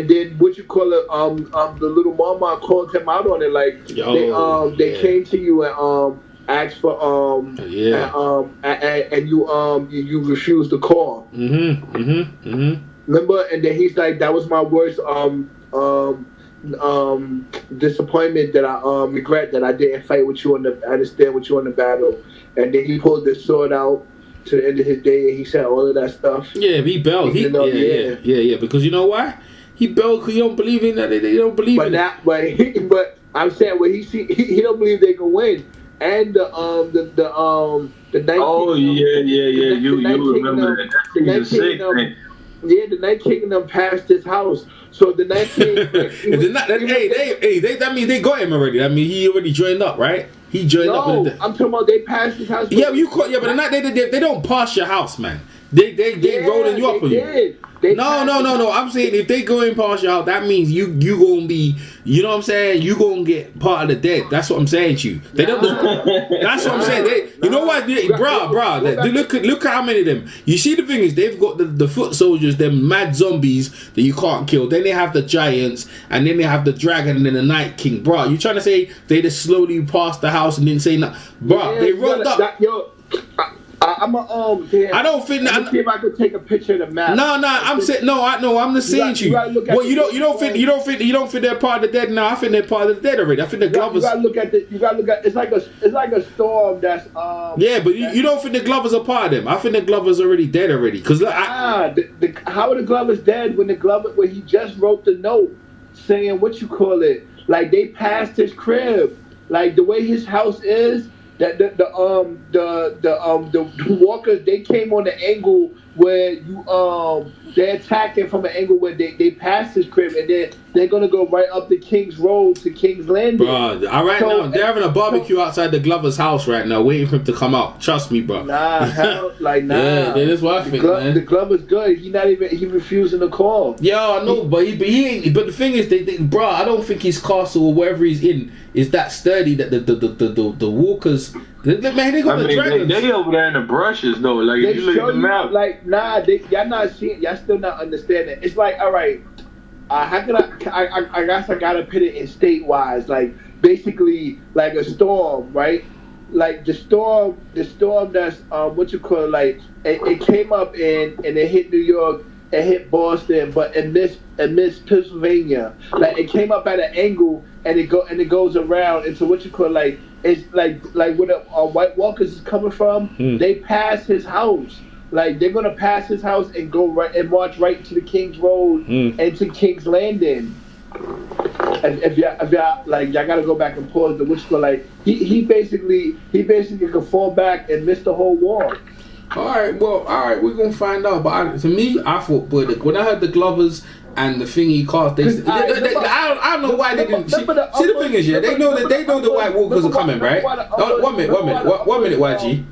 then what you call it? The little mama called him out on it. Like they came to you and asked for and you refused to call. Remember? And then he's like, that was my worst disappointment that I regret that I didn't fight with you I didn't stand with you in the battle. And then he pulled the sword out to the end of his day and he said all of that stuff. Yeah, he bailed. Yeah. Because you know why? He bailed because he don't believe in that. They don't believe in that. But I'm saying when he don't believe they can win. And the Night Oh Kingdom, yeah. You remember that? That's season 6. Yeah, the Night Kingdom passed his house. So the Night Kingdom. That means they got him already. I mean, he already joined up, right? He joined up with I'm talking about they passed his house. Yeah, but the night they don't pass your house, man. They rolling you up on you. No. I'm saying if they go in past your house, that means you gonna be, you know what I'm saying? You gonna get part of the dead. That's what I'm saying to you. They don't. That's what I'm saying. You know what, bro? Look at how many of them. You see, the thing is, they've got the foot soldiers, them mad zombies that you can't kill. Then they have the giants, and then they have the dragon, and then the Night King. Bro, you trying to say they just slowly passed the house and didn't say nothing? Bro, they rolled up. I'm I don't think that. Let me see if I could take a picture of the map. I'm just saying to you. Well, you don't think they're part of the dead now. I think they're part of the dead already. I think the Glovers. You gotta look at. It's like a storm that's. Yeah, but you don't think the Glovers are part of them? I think the Glovers already dead already. Cause how are the Glovers dead when he just wrote the note saying what you call it? Like they passed his crib. Like the way his house is. That the walkers, they came on the angle where they're attacking from an angle where they passed his crib and then they're gonna go right up the King's Road to King's Landing. Bro, now they're having a barbecue outside the Glover's house right now, waiting for him to come out. Trust me, bro. Nah. Yeah, that's what I think, man. The Glover's good. He refusing to call. Yeah, I know, but he ain't. But the thing is, bro, I don't think his castle or wherever he's in is that sturdy that the walkers. Man, they got the dragons. They over there in the brushes though. Like if you look at the map, y'all not seeing. Y'all still not understanding. It's like, all right, how can I guess I gotta put it in state-wise. Like basically, like a storm, right? Like the storm that's what you call it, like it came up and it hit New York. It hit Boston, but it missed Pennsylvania. Like it came up at an angle, and it goes around into what you call like it's like where the White Walkers is coming from. They pass his house. Like they're gonna pass his house and go right and march right to the King's Road and to King's Landing. And if y'all like y'all gotta go back and pause the which call like he basically could fall back and miss the whole war. All right, we're gonna find out. But to me, I thought, boy, when I heard the Glovers and the thingy cast, I don't know why they didn't. See, the thing is, yeah, they know the White Walkers are coming, right? One minute, YG.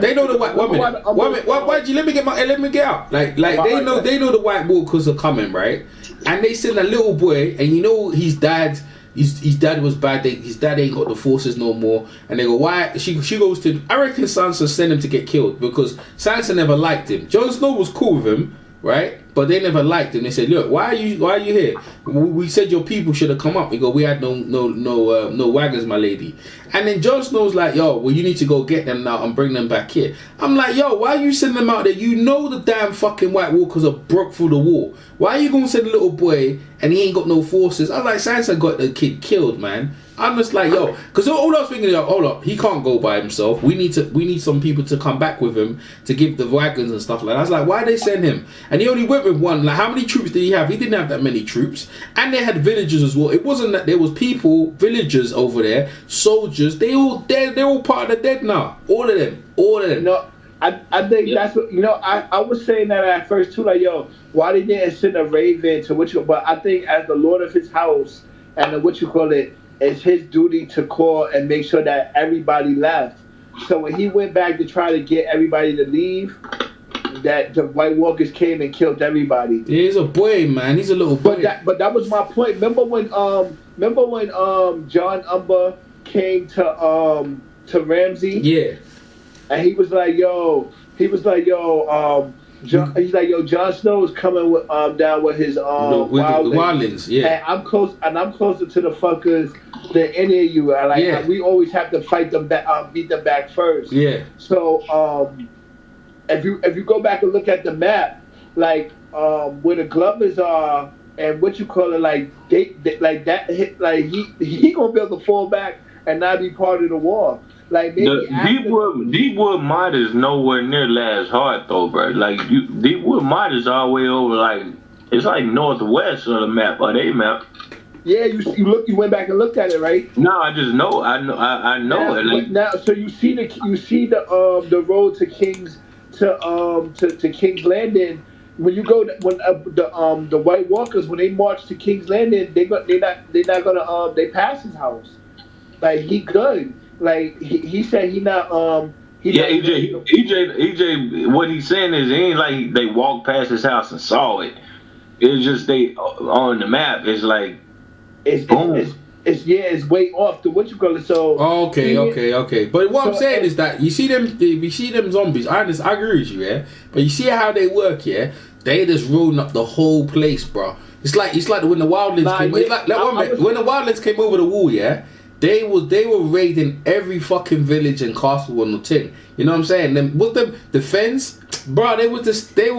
They know the White. One minute, YG. Let me get out. Like they know the White Walkers are coming, right? And they send a little boy, and you know his dad. His dad was bad. His dad ain't got the forces no more. And they go, why? She goes to. I reckon Sansa sent him to get killed because Sansa never liked him. Jon Snow was cool with him, right? But they never liked him. They said, look, why are you here? We said your people should have come up. We go, we had no wagons, my lady. And then Jon Snow's like, yo, well, you need to go get them now and bring them back here. I'm like, yo, why are you sending them out there? You know the damn fucking White Walkers are broke through the wall. Why are you going to send a little boy and he ain't got no forces? I was like, Sansa got the kid killed, man. I'm just like, yo, because all I was thinking, hold up, he can't go by himself. We need some people to come back with him to give the wagons and stuff like that. I was like, why they send him? And he only went with one. Like, how many troops did he have? He didn't have that many troops. And they had villagers as well. It wasn't that there was people, villagers over there, soldiers. They're all part of the dead now. All of them. No, I think that's what, I was saying that at first too, like, yo, why they didn't send a raven to but I think as the Lord of his house and it's his duty to call and make sure that everybody left. So when he went back to try to get everybody to leave, that the White Walkers came and killed everybody. Yeah, he's a boy, man. He's a little boy. But that was my point. Remember when John Umber came to Ramsey? Yeah. And he was like, yo, Jon Snow is coming with, down with his wildlings. Yeah. And I'm closer to the fuckers than any of you. We always have to fight them back, beat them back first. Yeah. So if you go back and look at the map, like where the Glovers are and he gonna be able to fall back and not be part of the war. Like maybe Deepwood Mine is nowhere near Last Heart though, bro. Like Deepwood Mine is all the way over, like it's like northwest of the map, or they map. Yeah, you went back and looked at it, right? No, I just know. I know it. Like, now, so you see the road to King's to King's Landing. When you go the White Walkers, when they march to King's Landing, they're not gonna they pass his house. Like he good. Like he said he not EJ, what he's saying is it ain't like they walked past his house and saw it. It's just they on the map. It's like boom. It's way off to what you call it. So okay. But what I'm saying is that you see them zombies. I agree with you, yeah. But you see how they work, yeah. They just rolling up the whole place, bro. It's like when the wildlings came. It's like when the wildlings came over the wall, yeah. They were raiding every fucking village and castle on the thing. You know what I'm saying? Then with them defense, bro, they were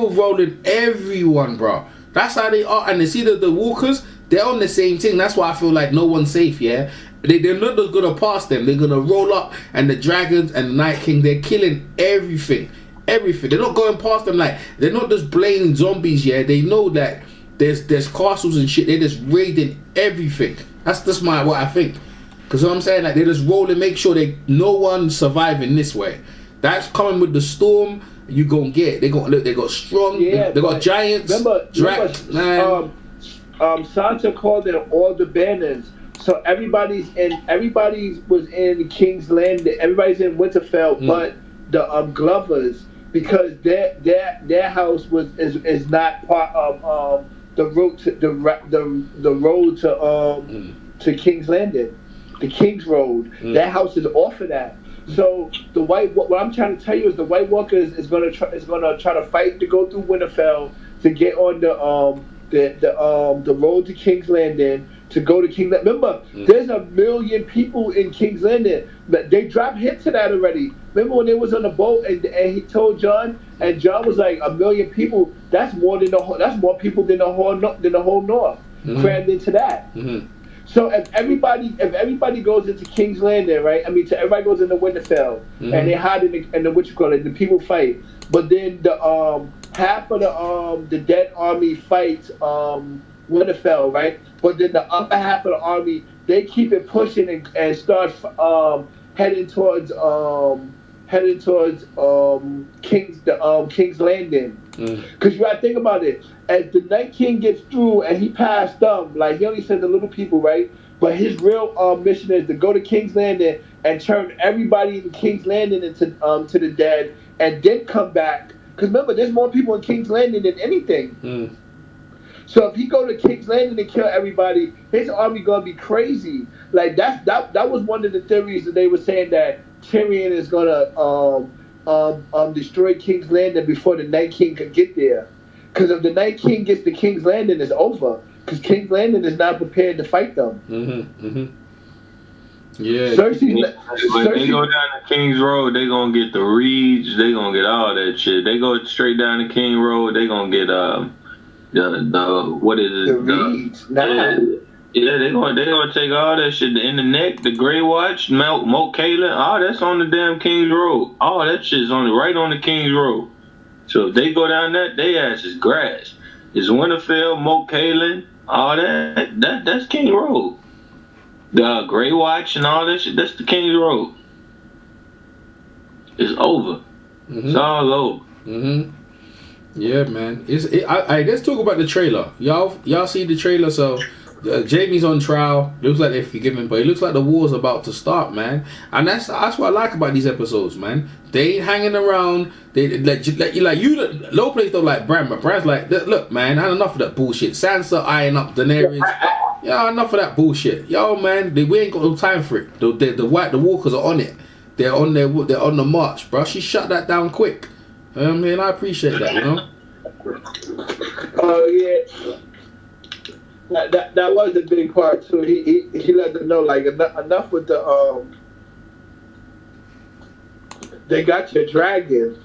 rolling everyone, bro. That's how they are. And you see the walkers, they're on the same thing. That's why I feel like no one's safe, yeah? They're not just gonna pass them. They're gonna roll up, and the dragons and the Night King, they're killing everything. Everything. They're not going past them like they're not just blaming zombies, yeah. They know that there's castles and shit. They're just raiding everything. That's just what I think. Because what I'm saying, like, they just roll and make sure no one surviving this way. That's coming with the storm. You gonna get. They got strong. Yeah, they got giants. Remember, Sansa called in all the banners. So everybody was in King's Landing. Everybody's in Winterfell, but the Glovers, because their house is not part of the road to King's Landing. The King's Road, that house is off of that. So what I'm trying to tell you is the White Walkers is gonna try to fight to go through Winterfell to get on the road to King's Landing to go to King's Landing. Remember, there's 1 million people in King's Landing. They dropped hints to that already. Remember when they was on the boat and he told John, and John was like 1 million people. That's more people than the whole North crammed into that. So if everybody goes into King's Landing, right? I mean, everybody goes into Winterfell, and they hide in the the people fight. But then the half of the dead army fights Winterfell, right? But then the upper half of the army, they keep it pushing and start heading towards heading towards King's Landing. Because you gotta think about it. As the Night King gets through and he passed them, like he only said the little people, right? But his real mission is to go to King's Landing and turn everybody in King's Landing into to the dead, and then come back. Because remember, there's more people in King's Landing than anything. So if he go to King's Landing and kill everybody, his army gonna be crazy. Like that was one of the theories that they were saying, that Tyrion is gonna destroy King's Landing before the Night King could get there. Because if the Night King gets to King's Landing, it's over. Because King's Landing is not prepared to fight them. Yeah. When they go down the King's Road, they gonna get the reeds. They gonna get all that shit. They go straight down the King Road. They gonna get the what is it? The reeds. Yeah, they gonna take all that shit. In the neck, the Grey Watch, Moat Cailin, all that's on the damn King's Road. All that shit's right on the King's Road. So if they go down that, they ass is grass. It's Winterfell, Moat Cailin, all that's King's Road. The Grey Watch and all that shit, that's the King's Road. It's over. It's all over. Yeah, man. Let's talk about the trailer. Y'all see the trailer? So Jamie's on trial. Looks like they're forgiven, but it looks like the war's about to start, man. And that's what I like about these episodes, man. They ain't hanging around. They like you. Low place don't like Bran, but Bran's like, look, man, I had enough of that bullshit. Sansa eyeing up Daenerys. Yeah, enough of that bullshit. Yo, man, we ain't got no time for it. The walkers are on it. They're on the march, bro. She shut that down quick. I mean, I appreciate that, you know. Oh yeah. That was a big part too. He let them know, like, enough with the they got your dragon.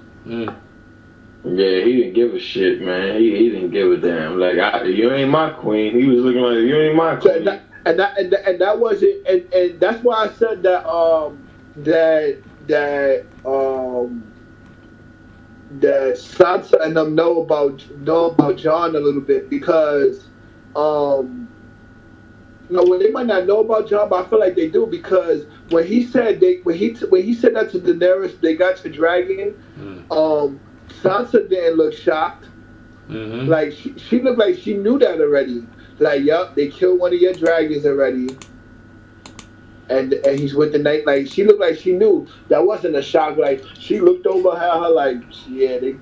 Yeah, he didn't give a shit, man. He didn't give a damn. Like, you ain't my queen. He was looking like, you ain't my queen. And that was it. And that's why I said that that Sansa and them know about Jon a little bit, because when they might not know about Jon, but I feel like they do, because when he said that to Daenerys, they got your dragon. Sansa didn't look shocked. Like she looked like she knew that already. Like, yup, they killed one of your dragons already, and he's with the night. Like, she looked like she knew. That wasn't a shock. Like, she looked over her like, yeah, you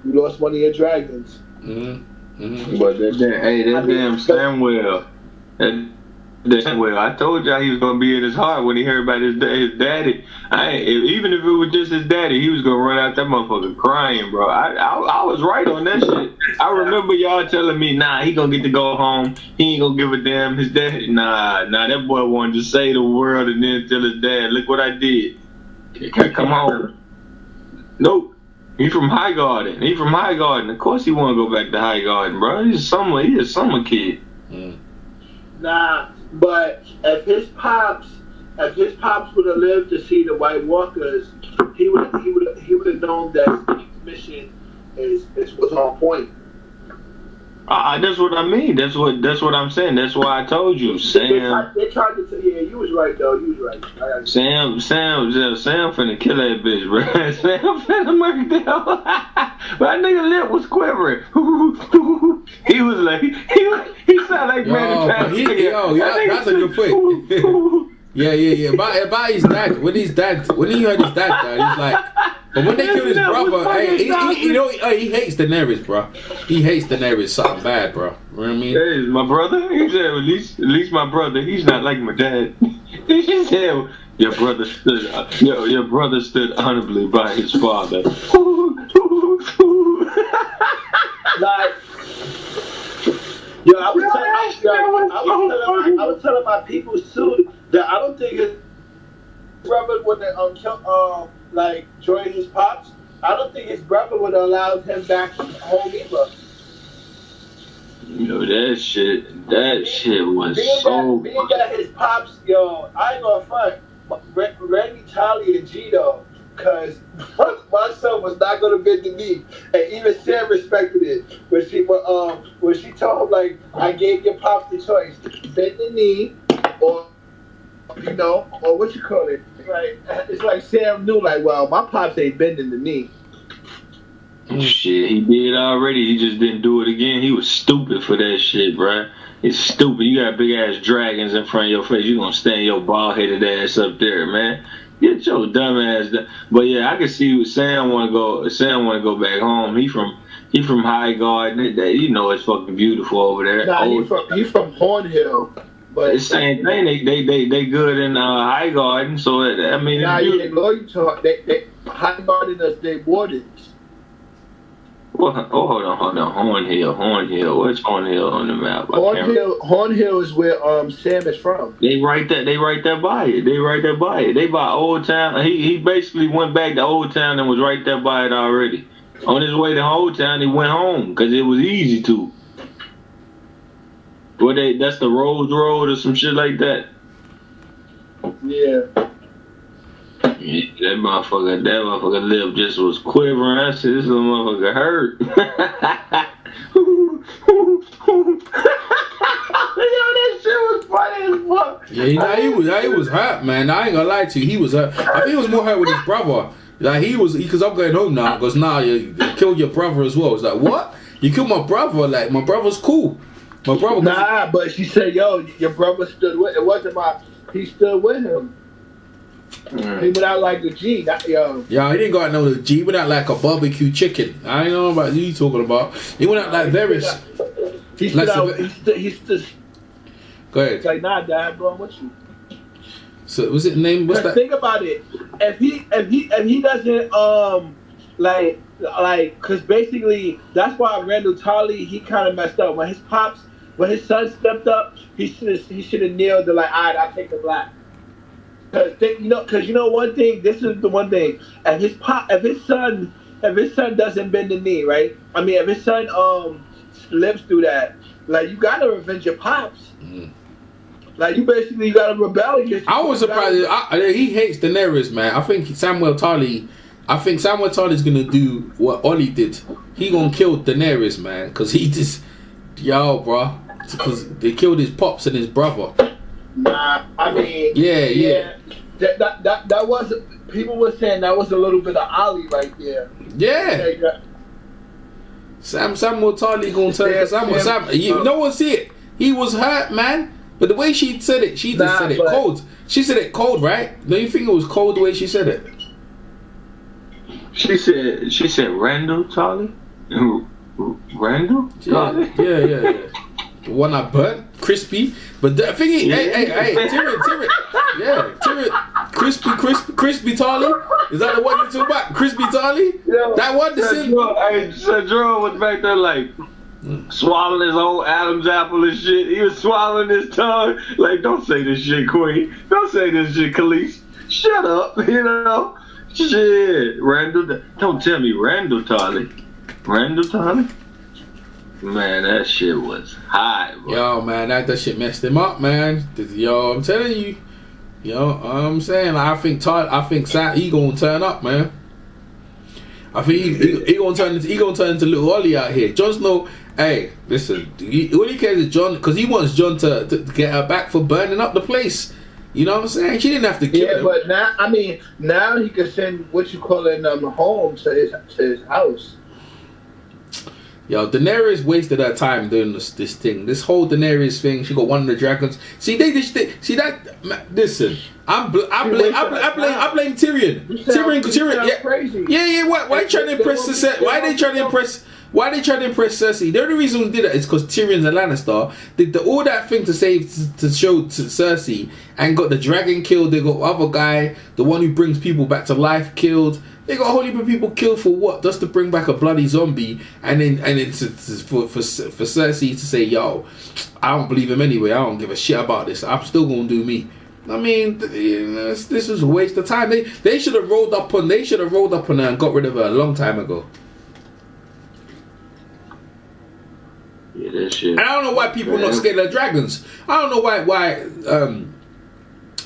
lost one of your dragons. But that damn Samuel. I told y'all he was gonna be in his heart when he heard about his daddy. Even if it was just his daddy, he was gonna run out that motherfucker crying, bro. I was right on that shit. I remember y'all telling me, nah, he gonna get to go home. He ain't gonna give a damn. His daddy, nah, that boy wanted to save the world and then tell his dad, look what I did. Come on. Nope. He from High Garden. Of course he wanna go back to High Garden, bro. He's a summer kid. Nah, but if his pops would have lived to see the White Walkers, he would have known that Steve's mission was on point. That's what I mean. That's what I'm saying. That's why I told you, Sam. They tried to say, yeah, you was right though. You was right. Sam finna kill that bitch, bro. Sam finna murk that. My nigga lip was quivering. He was like, he sounded like man. That's a good point. Yeah. By his dad, when he heard his dad die, he's like, but when they killed his brother, he hates Daenerys, bro. He hates Daenerys something bad, bro. You know what I mean? Hey, my brother. He said, at least my brother. He's not like my dad. He said, your brother stood honorably by his father. Like, I was telling my people too that I don't think his brother would have joined his pops. I don't think his brother would have allowed him back home either. That shit was being that his pops, I ain't gonna front. Randy, Tally, and Gino, because my son was not gonna bend the knee, and even Sam respected it when she told him, like, I gave your pops the choice: bend the knee or you know, or what you call it? It's like Sam knew, like, well, my pops ain't bending the knee. Shit, he did already. He just didn't do it again. He was stupid for that shit, bruh. It's stupid. You got big ass dragons in front of your face. You gonna stand your bald headed ass up there, man. Get your dumb ass down. But yeah, I can see Sam wanna go. Sam wanna go back home. He from High Garden. You know it's fucking beautiful over there. Nah, he's from Hornhill. But it's the same thing. They good in High Garden. So I mean, nah, you ain't loyal to they High Garden is they wardens. Well, hold on. Hornhill. What's Hornhill on the map? Hornhill is where Sam is from. They right there by it. They by Old Town. He basically went back to Old Town and was right there by it already. On his way to Old Town, he went home because it was easy to. That's the Rose Road or some shit like that. Yeah. Yeah, that motherfucker lip just was quivering. I said, this little motherfucker hurt. Yo, that shit was funny as fuck. Yeah, he was hurt, man. I ain't gonna lie to you. He was hurt. I think he was more hurt with his brother. Like because I'm going home now. Because now you killed your brother as well. It's like, what? You killed my brother? Like, my brother's cool. My brother. Nah, but she said, yo, your brother stood with. It wasn't he stood with him. He went out like a G. Yo, he didn't go out no G. He went out like a barbecue chicken. I ain't know about you talking about. He went out like Varys. He stood out. He stood. Go ahead. It's like, nah, Dad, I'm going with you. So was it named? What's that? Think about it. If he doesn't because basically that's why Randall Tarley, he kind of messed up when his son stepped up. He should have nailed the like. All right, I'll take the black. Because you know one thing. This is the one thing. If his son doesn't bend the knee, right? I mean, if his son lives through that, like, you gotta revenge your pops. Mm. Like, you gotta rebel against. I was surprised. He hates Daenerys, man. I think Samuel Tarly's gonna do what Ollie did. He gonna kill Daenerys, man, because he just, bro, because they killed his pops and his brother. Nah, I mean, yeah. That was, people were saying that was a little bit of Ollie right there. Yeah. Samuel Tarly gonna turn. No one see it. He was hurt, man. But the way she said it, she just said it cold. She said it cold, right? Don't you think it was cold the way she said it? She said Randall Tarly? Randall Tarly? Yeah. The one I burnt, crispy. But the thing is, hey, Tyrion. Yeah, Tyrion. Crispy Tarly? Is that the one you talking about? Crispy Tarly? Yeah. That one? Jerome was back there like swallowing his own Adam's apple and shit. He was swallowing his tongue. Like, don't say this shit, Queen. Don't say this shit, Khalees. Shut up, Shit. Randall, don't tell me Randall Tarly. Randall Tarly? Man, that shit was hot, bro. Yo, man, that shit messed him up, man. Yo, I'm telling you. I'm saying, I think Sam, he gonna turn up, man. I think he gonna turn into little Ollie out here. Jon Snow, hey, listen, all he cares is Jon, because he wants Jon to get her back for burning up the place. You know what I'm saying? She didn't have to kill him. Yeah, but now he can send home to his house. Yo, Daenerys wasted her time doing this thing. This whole Daenerys thing. She got one of the dragons. See that. Listen, I blame Tyrion. Tyrion. Crazy. Yeah. Why they trying to impress Cersei? Why they trying to impress Cersei? The only reason we did it is because Tyrion's a Lannister. Did all that thing to show to Cersei and got the dragon killed. They got other guy, the one who brings people back to life, killed. They got a whole heap of people killed for what? Just to bring back a bloody zombie, and then for Cersei to say, yo, I don't believe him anyway. I don't give a shit about this. I'm still gonna do me. I mean, this was a waste of time. They should have rolled up on her and got rid of her a long time ago. Yeah, that shit. And I don't know why people are not scared of dragons. I don't know why.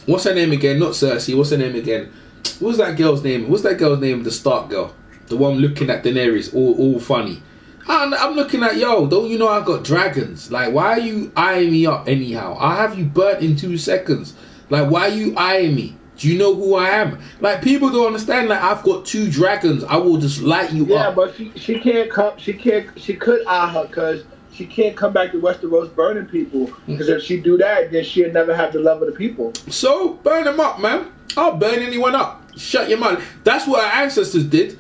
What's her name again? Not Cersei. What's her name again? What's that girl's name? The Stark girl, the one looking at Daenerys, all funny. I'm looking at, yo, don't you know I got dragons? Like, why are you eyeing me up anyhow? I'll have you burnt in 2 seconds. Like, why are you eyeing me? Do you know who I am? Like, people don't understand. Like, I've got 2 dragons. I will just light you up. Yeah, but she can't come. She could eye her because she can't come back to Westeros burning people. Because if she do that, then she'll never have the love of the people. So burn them up, man. I'll burn anyone up. Shut your mouth. That's what our ancestors did.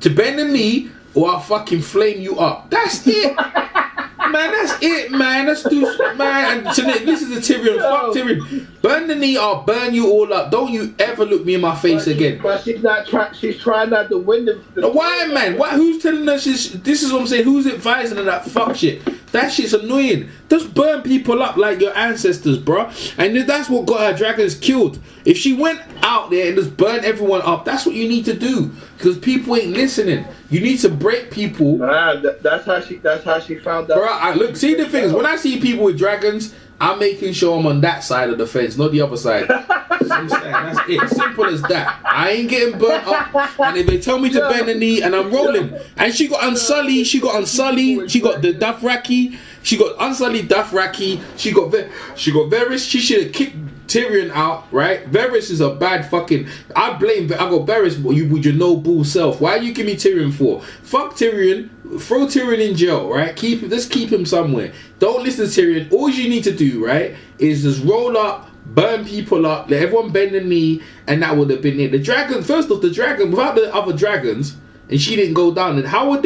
To bend the knee, or I'll fucking flame you up. That's it. Man, that's it, man. Let's do, man. And this is the Tyrion. Fuck Tyrion. Burn the knee, I'll burn you all up. Don't you ever look me in my face again. But she's not trying. She's trying not to win the why, man? Why? Who's telling us this is what I'm saying? Who's advising her that fuck shit? That shit's annoying. Just burn people up like your ancestors, bro. And that's what got her dragons killed. If she went out there and just burned everyone up, that's what you need to do. Because people ain't listening. You need to break people. That's how she found out. Bro, look, see the thing is, when I see people with dragons, I'm making sure I'm on that side of the fence, not the other side. I'm saying, that's it. Simple as that. I ain't getting burnt up. And if they tell me to bend the knee, and I'm rolling. And she got Unsullied. She got the Dothraki. She got Unsullied Dothraki. She got Varys. She should have kicked Tyrion out, right? Varys is a bad fucking. I got Varys with your no bull self. Why you give me Tyrion for? Fuck Tyrion. Throw Tyrion in jail, right? Just keep him somewhere. Don't listen to Tyrion. All you need to do, right, is just roll up, burn people up, let everyone bend the knee, and that would have been it. The dragon, first off, the dragon without the other dragons, and she didn't go down. And how would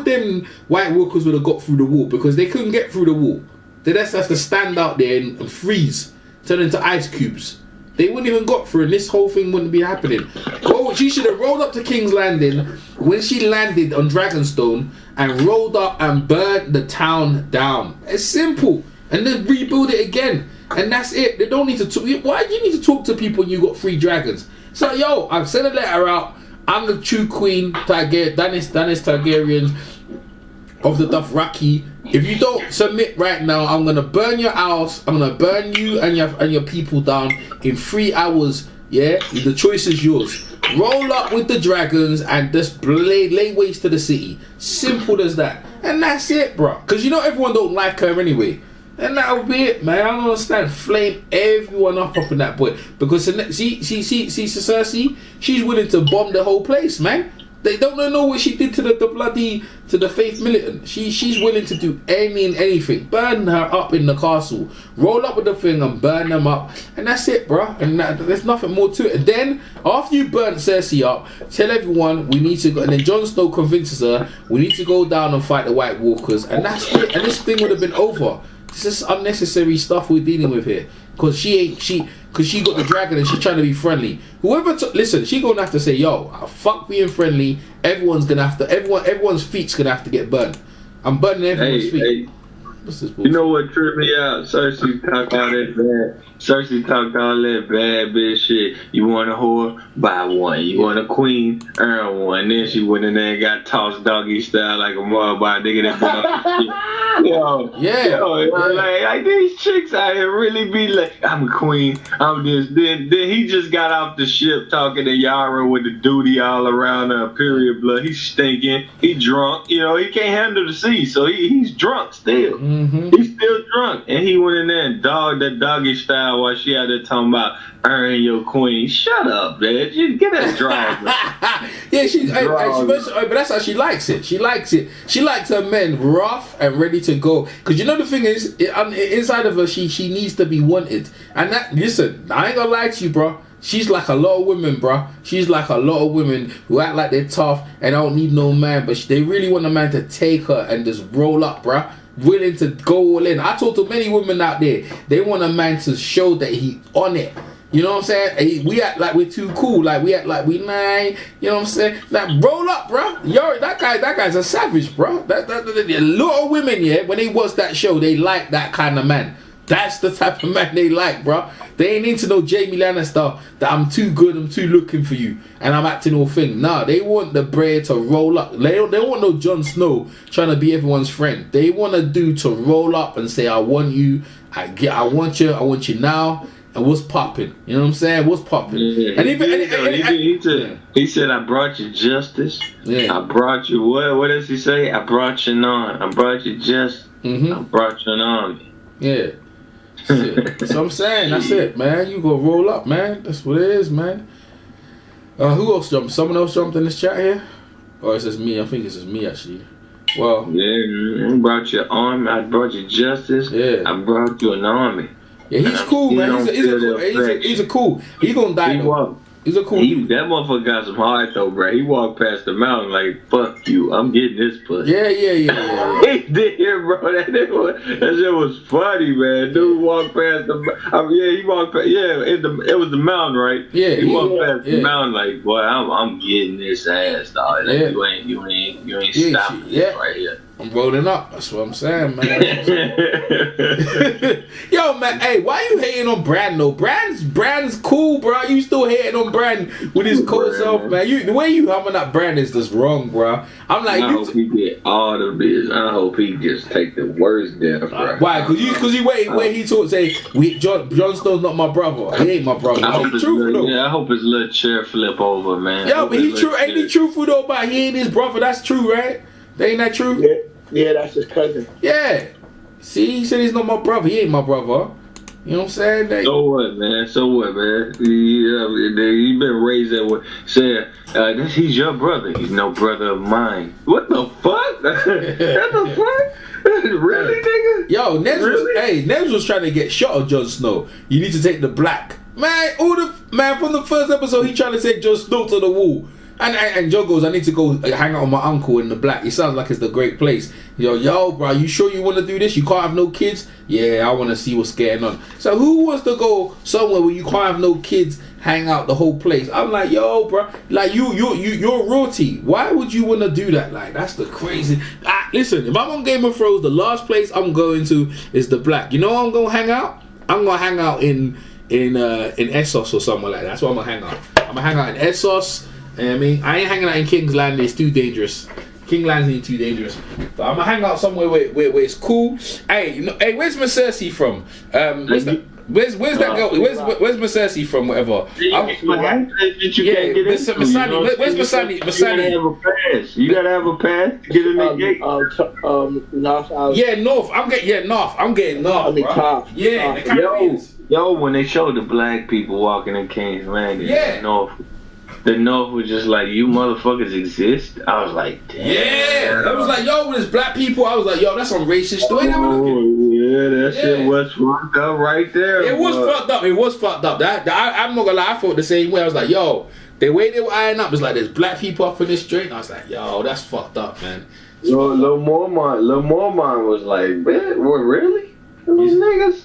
them White Walkers would have got through the wall? Because they couldn't get through the wall. They just have to stand out there and freeze, turn into ice cubes. They wouldn't even got through, and this whole thing wouldn't be happening. She should have rolled up to King's Landing when she landed on Dragonstone and rolled up and burned the town down. It's simple. And then rebuild it again. And that's it. They don't need to talk. Why do you need to talk to people when you got 3 dragons? So, yo, I've sent a letter out. I'm the true queen, Daenerys Targaryen of the Dothraki. If you don't submit right now, I'm gonna burn your house. I'm gonna burn you and your people down in 3 hours. Yeah, the choice is yours. Roll up with the dragons and just lay waste to the city. Simple as that. And that's it, bro. Because you know everyone don't like her anyway. And that'll be it, man. I don't understand. Flame everyone up in that point. Because see, Cersei, she's willing to bomb the whole place, man. They don't know what she did to the Faith Militant. She's willing to do any and anything. Burn her up in the castle. Roll up with the thing and burn them up. And that's it, bro. And there's nothing more to it. And then, after you burn Cersei up, tell everyone we need to go. And then Jon Snow convinces her we need to go down and fight the White Walkers. And that's it. And this thing would have been over. It's just unnecessary stuff we're dealing with here. Because she got the dragon and she's trying to be friendly. Listen, she gonna have to say, yo, fuck being friendly. Everyone's feet's gonna have to get burned. I'm burning everyone's feet. Hey. You know what tripped me out? Cersei talked all that bad bitch shit. You want a whore? Buy one. You want a queen? Earn one. Then she went in there and got tossed doggy style like a mother by a nigga that been on shit. Like these chicks out here really be like, I'm a queen. I'm this. Then he just got off the ship talking to Yara with the duty all around her period blood. He's stinking. He drunk. You know, he can't handle the sea, so he's drunk still. Mm-hmm. He's still drunk, and he went in there and dogged that doggy style while she had to talking about earning your queen. Shut up, bitch! You get that drive. Yeah, but that's how she likes it. She likes it. She likes her men rough and ready to go. Because you know the thing is, inside of her, she needs to be wanted. And listen, I ain't gonna lie to you, bro. She's like a lot of women, bro. She's like a lot of women who act like they're tough and don't need no man, but they really want a man to take her and just roll up, bro. Willing to go all in. I talk to many women out there. They want a man to show that he on it. You know what I'm saying? We act like we're too cool. Like we act like we nice. You know what I'm saying? Like roll up, bro. Yo, that guy's a savage, bro. A lot of women, yeah, when they watch that show, they like that kind of man. That's the type of man they like, bro. They ain't into no Jamie Lannister that I'm too good, I'm too looking for you, and I'm acting all thing. Nah, they want the bread to roll up. They don't want no Jon Snow trying to be everyone's friend. They want a dude to roll up and say, I want you, I want you now, and what's popping? You know what I'm saying? What's popping? Yeah, he said, I brought you justice. Yeah. I brought you, what does he say? I brought you none. I brought you justice. I brought you an army. Yeah. Shit. That's what I'm saying. That's it, man. You gonna roll up, man. That's what it is, man. Who else jumped? Someone else jumped in this chat here? Or is this me? I think it's just me, actually. Well, yeah, I brought you army. I brought you justice. Yeah. I brought you an army. Yeah, he's cool, man. He's a cool. He gonna die though. He's a cool dude. That motherfucker got some heart though, bro. He walked past the mountain like, fuck you, I'm getting this pussy. Yeah. He did, bro. That shit was funny, man. Dude walked past he walked past, it was the mountain, right? Yeah. He walked past the mountain like, boy, I'm getting this ass, dog. Like, you ain't stopping this right here. I'm rolling up. That's what I'm saying, man. Yo, man. Hey, why you hating on Brand though? Brand's cool, bro. You still hating on Brand with his cold self, man. The way you humming up Brand is just wrong, bro. I'm like, I hope he get all the biz. I hope he just take the worst death, bro. Why? Cause you wait. He talk say, Jon Snow's not my brother. He ain't my brother. I hope I hope his little chair flip over, man. Yo, but ain't he truthful though? About he ain't his brother. That's true, right? Ain't that true? Yeah, that's his cousin. Yeah. See, he said he's not my brother. He ain't my brother. You know what I'm saying? So what, man? He been raised that way. Saying, he's your brother. He's no brother of mine. What the fuck? What the fuck? Really, nigga? Yo, Nebs was trying to get shot of Jon Snow. You need to take the black. Man, from the first episode, he trying to take Jon Snow to the wall. And Joe goes, I need to go hang out with my uncle in the black. It sounds like it's the great place. Yo, bro, you sure you want to do this? You can't have no kids? Yeah, I want to see what's going on. So who wants to go somewhere where you can't have no kids, hang out the whole place? I'm like, yo, bro, like you're royalty. Why would you want to do that? Like, that's the crazy. Listen, if I'm on Game of Thrones, the last place I'm going to is the black. You know where I'm gonna hang out? I'm gonna hang out in Essos or somewhere like that. That's where I'm gonna hang out. I'm gonna hang out in Essos. I mean, I ain't hanging out in King's Landing. It's too dangerous. King's Landing ain't too dangerous. But I'm gonna hang out somewhere where it's cool. Hey, where's Miss Cersei from? Where's that girl? Where's Miss Cersei from? Whatever. Where's Missani? You gotta have a pass to get in the gate. North. Yeah, North. I'm getting North. I mean, top. Yeah, the Caribbeans. Yo, when they showed the black people walking in King's Landing, the North was just like, you motherfuckers exist? I was like, damn. Yeah. I was like, yo, when there's black people, I was like, yo, that's some racist story. That shit was fucked up right there. It was fucked up. I'm not gonna lie, I thought the same way. I was like, yo, the way they were eyeing up was like, there's black people up in this street. I was like, yo, that's fucked up, man. Lil Mormon was like, man, what, really? Them niggas.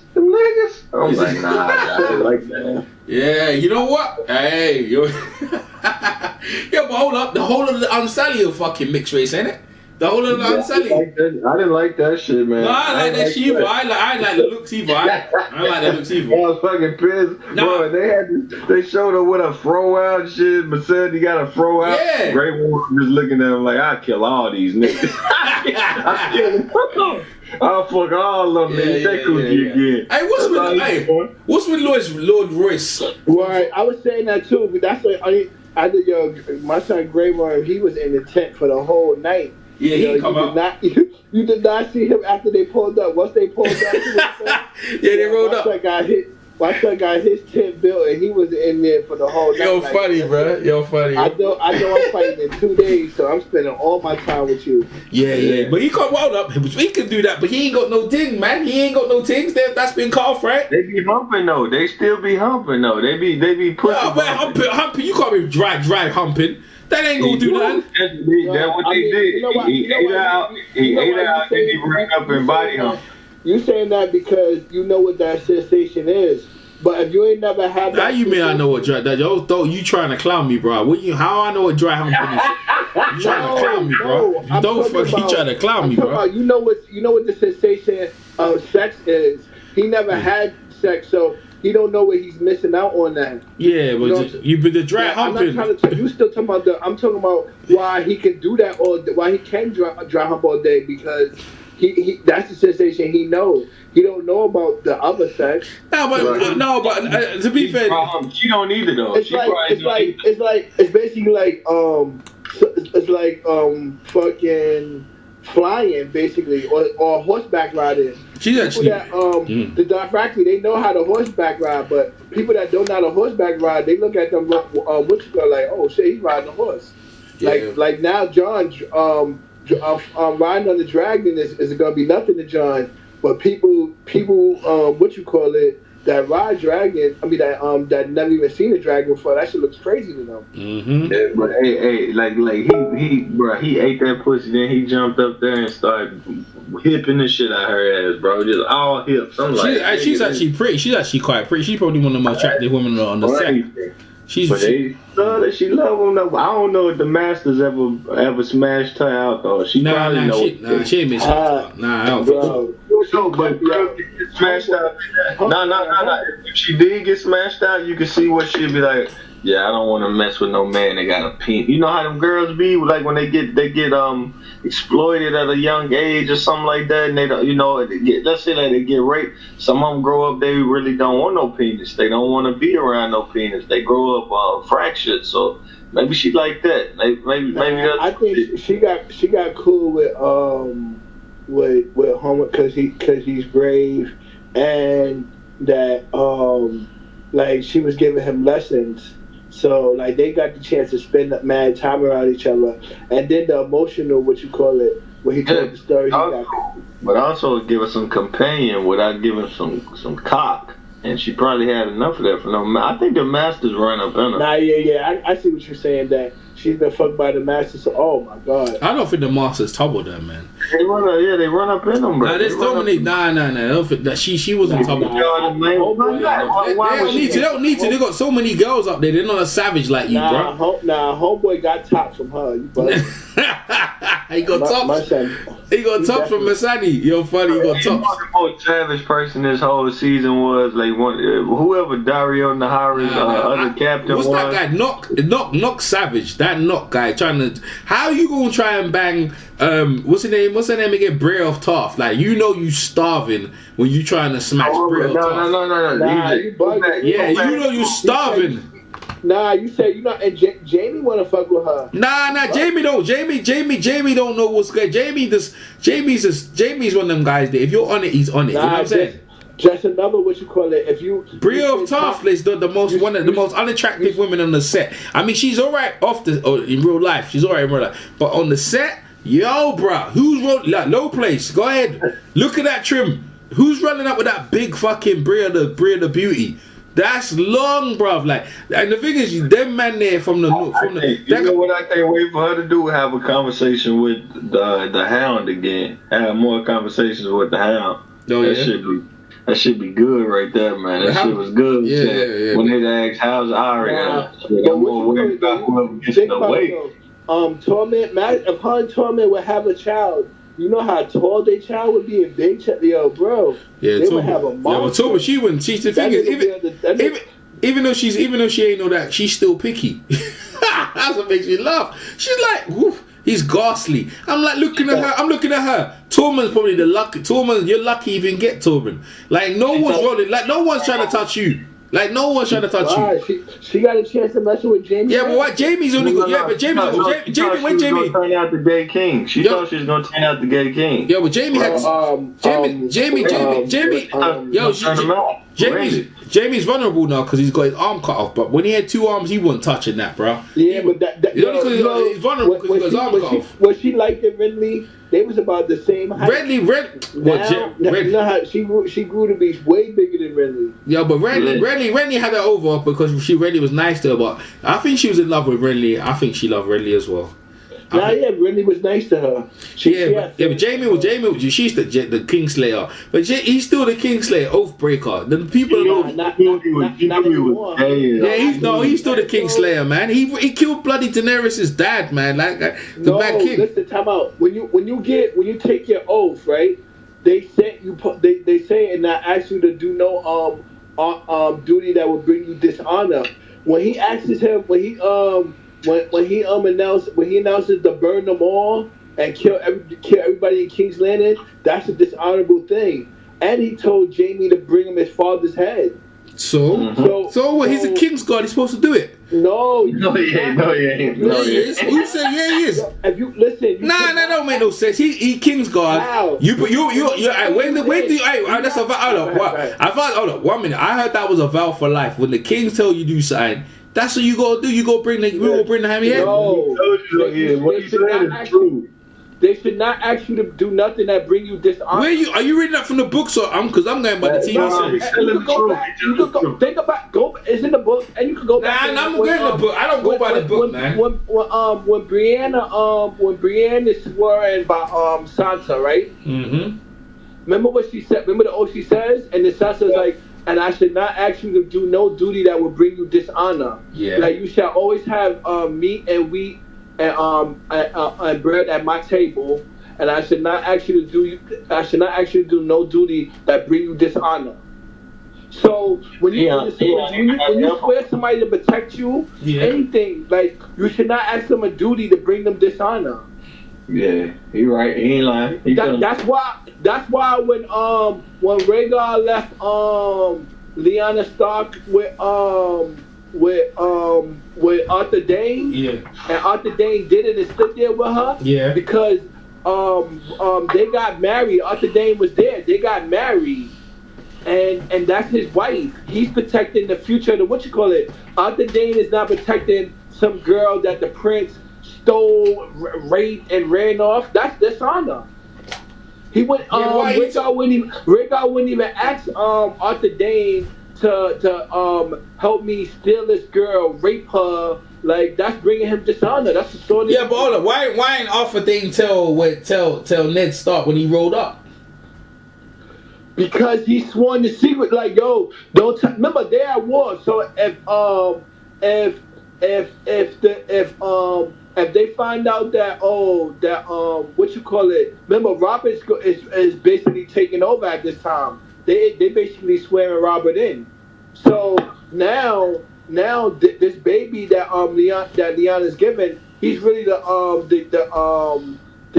I was like, nah, I didn't like that. Yeah, you know what? Hey, yo. Yo, but hold up. The whole of the Unsally are fucking mixed race, ain't it? The whole of the Unsally. I didn't like that shit, man. No, I like that shit either. I like the looks either. I like the looks either. I was fucking pissed. Nah. Bro, they showed her with a throw out and shit, but said he got a throw out. Yeah. Grey Worm just looking at him like, I'll kill all these niggas. I'll fuck all of them. Again. Hey, what's with Lord Royce? Right, I was saying that too, but that's like I did my son Grey Worm, he was in the tent for the whole night. Yeah, he didn't come out. You did not see him after they pulled up. Once they pulled up, they rolled up. My son got his tent built, and he was in there for the whole night. Yo, funny, bro. Yo, funny. I know I'm fighting in 2 days, so I'm spending all my time with you. Yeah. But he can't hold up. He can do that, but he ain't got no ting, man. He ain't got no tings. That's been called, right? They be humping though. They still be humping though. They be pushing. No, but humping. You can't be drag humping. That ain't gonna do nothing. That's what they did. He ate out. Then he ran up and body humped. You saying that because you know what that sensation is. But if you ain't never had that, how you mean I know what dry? You trying to clown me, bro? How I know what dry humping is? You trying to clown me, bro? You don't fucking trying to clown me, bro. You know what the sensation of sex is. He never had sex, so he don't know what he's missing out on that. Yeah, but you been the dry humping. I'm not trying to tell you. Still talking about I'm talking about why he can do that why he can dry hump all day, because he that's the sensation he knows. He don't know about the other sex. No, but to be fair, she don't either though. It's basically like fucking flying basically, or horseback riding. She's actually that the Dothraki, they know how to horseback ride, but people that don't know how to horseback ride, they look at them what you call like, oh shit, he's riding a horse. Yeah. Like now, John riding on the dragon is gonna be nothing to John, but people what you call it, that ride dragon, I mean that never even seen a dragon before, that shit looks crazy to them. Mm-hmm. Yeah, but hey, like he ate that pussy, then he jumped up there and started hipping the shit out of her ass, bro. Just all hips. I'm like, she's actually pretty. She's actually quite pretty. She's probably one of the most attractive women on the set. But they saw that she love him. I don't know if the Masters ever smashed her out though. She probably knows. She ain't been smashed out. Nah, I don't think so. No, but if she get smashed out, no. If she did get smashed out, you can see what she'd be like. Yeah, I don't want to mess with no man that got a penis. You know how them girls be like when they get exploited at a young age or something like that, and they don't, let's say that they get raped. Some of them grow up, they really don't want no penis. They don't want to be around no penis. They grow up fractured. So maybe she like that. Maybe that's. I think she got cool with Homer because he's brave, and that like she was giving him lessons. So like they got the chance to spend mad time around each other, and then the emotional, what you call it, when he told the story, but also give her some companion without giving some cock, and she probably had enough of that for no. I think the Masters run up in her. Nah, yeah, I see what you're saying. That she's been fucked by the Masters. So, oh my god. I don't think the Masters tobbled her, man. They run up in them, bro. Nah, there's so many. Nah. I don't think that she wasn't tobbled. They don't need to. They got so many girls up there. They're not a savage like you, bro. Homeboy got top from her. He got tops. He got tops from Masani. You're funny. He got tops. The most savage person this whole season was like whoever Dario Nahara's other captain was. What's that guy? Knock Savage. That Knock guy trying to. How you gonna try and bang? What's her name? What's her name again? Bray of Tarth. Like you starving when you trying to smash Bray of Tarth. No. You starving. Nah, you said you know, and Jamie wanna fuck with her. Nah, Jamie don't. Jamie don't know what's good. Jamie's one of them guys that if you're on it, he's on it. You know what I'm saying? Just another what you call it. If you Brie of Tarth is one of the most unattractive women on the set. I mean, she's alright in real life. She's alright in real life, but on the set, yo, bruh, who's low place? Go ahead, look at that trim. Who's running up with that big fucking Brie of the Beauty? That's long, bruv. Like, and the thing is, them man there from the. You know what I can't wait for her to do? Have a conversation with the Hound again. Have more conversations with the Hound. Oh, That should be good right there, man. That shit was good. Yeah. When they asked how's Arya, I'm more worried about whoever gets in the way. Torment. If her and Torment would have a child, you know how tall their child would be and big child, yo, bro. Yeah, they would have a monster. Yeah, but Torment, she wouldn't. She's the thing is, even though she ain't know that, she's still picky. That's what makes me laugh. She's like, woof. He's ghastly. I'm like looking at her. Tormund's probably Tormund, you're lucky you even get Tormund. Like no one's rolling. Like no one's trying to touch you. Like no one's trying to touch you. She got a chance to mess with Jamie. Yeah, but what? Jamie's only good. Yeah, but Jamie. When Jamie turn out the gay king. She thought she was gonna turn out the gay king. Yeah, but Jamie had Jamie's vulnerable now because he's got his arm cut off. But when he had two arms, he wasn't touching that, bro. Yeah, but he's vulnerable because he got his arm cut off. What she liked in Ridley, they was about the same height. Ridley. You know how she grew to be way bigger than Ridley. Yeah, but Ridley had her over because Ridley was nice to her. But I think she was in love with Ridley. I think she loved Ridley as well. Ridley was nice to her. But Jamie was she's the Kingslayer, but he's still the Kingslayer, Oathbreaker. The people he's still the Kingslayer, man. He killed bloody Daenerys' dad, man. Like the bad king. Listen, time out. When you take your oath, right? They say they say and not ask you to do no duty that will bring you dishonor. When he announces to burn them all and kill everybody in King's Landing, that's a dishonorable thing. And he told Jamie to bring him his father's head. So what? He's a king's god. He's supposed to do it. No, he ain't. Yeah, he is. Who said he is? If you listen, Nah, that don't make no sense. He king's god. Wow. You when do that's a vow? Hold up, 1 minute. I heard that was a vow for life. When the king tell you do something, that's what you gotta do. You go bring the hammy head. No, What he said is true. they should not ask you to do nothing that bring you dishonor. Are you reading that from the books or because I'm going by the TV series? You could go back. You could go think about it's in the book, and you could go back. Nah, I'm getting the book. I don't go by the book, man. When Brienne is swearing by Sansa, right? Mm-hmm. Remember what she said? Remember the oath she says? And then Sansa's like, and I should not ask you to do no duty that will bring you dishonor. Yeah. Like you shall always have meat and wheat and bread at my table, and I should not ask you to do no duty that bring you dishonor. So when you swear somebody to protect you, anything like you should not ask them a duty to bring them dishonor. Yeah, he right. He ain't lying. That's why when Rhaegar left Lyanna Stark with Arthur Dayne, and Arthur Dayne did it and stood there with her, because they got married. Arthur Dayne was there. They got married, and that's his wife. He's protecting the future of the Arthur Dayne is not protecting some girl that the prince stole, raped, and ran off. That's dishonor. He went. Rhaegar wouldn't even ask Arthur Dayne to help me steal this girl, rape her. Like that's bringing him dishonor. That's the story. Yeah, but hold on. Why ain't Arthur Dayne tell Ned Stark when he rolled up? Because he sworn the secret. Like yo, don't remember they're at war. So if they find out that remember Robert is basically taking over at this time. They basically swearing Robert in. So now this baby that Leon is given, he's really the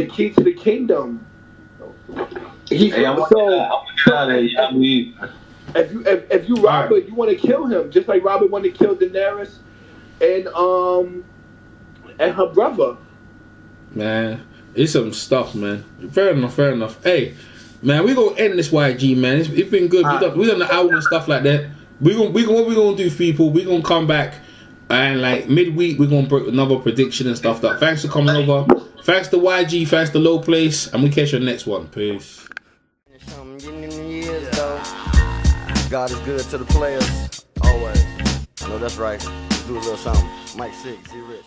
key to the kingdom. If you Robert, you want to kill him, just like Robert wanted to kill Daenerys and her brother. Man, it's some stuff, man. Fair enough. Hey, man, we gonna end this YG, man. It's been good. We done the album and stuff like that. What we gonna do, people? We gonna come back and like midweek. We gonna break another prediction and stuff. That. Thanks for coming over. Thanks to YG. Thanks to Low Place, and we catch you next one. Peace. God is good to the players always. I know that's right. Let's do a little something. Mike 6, he rich.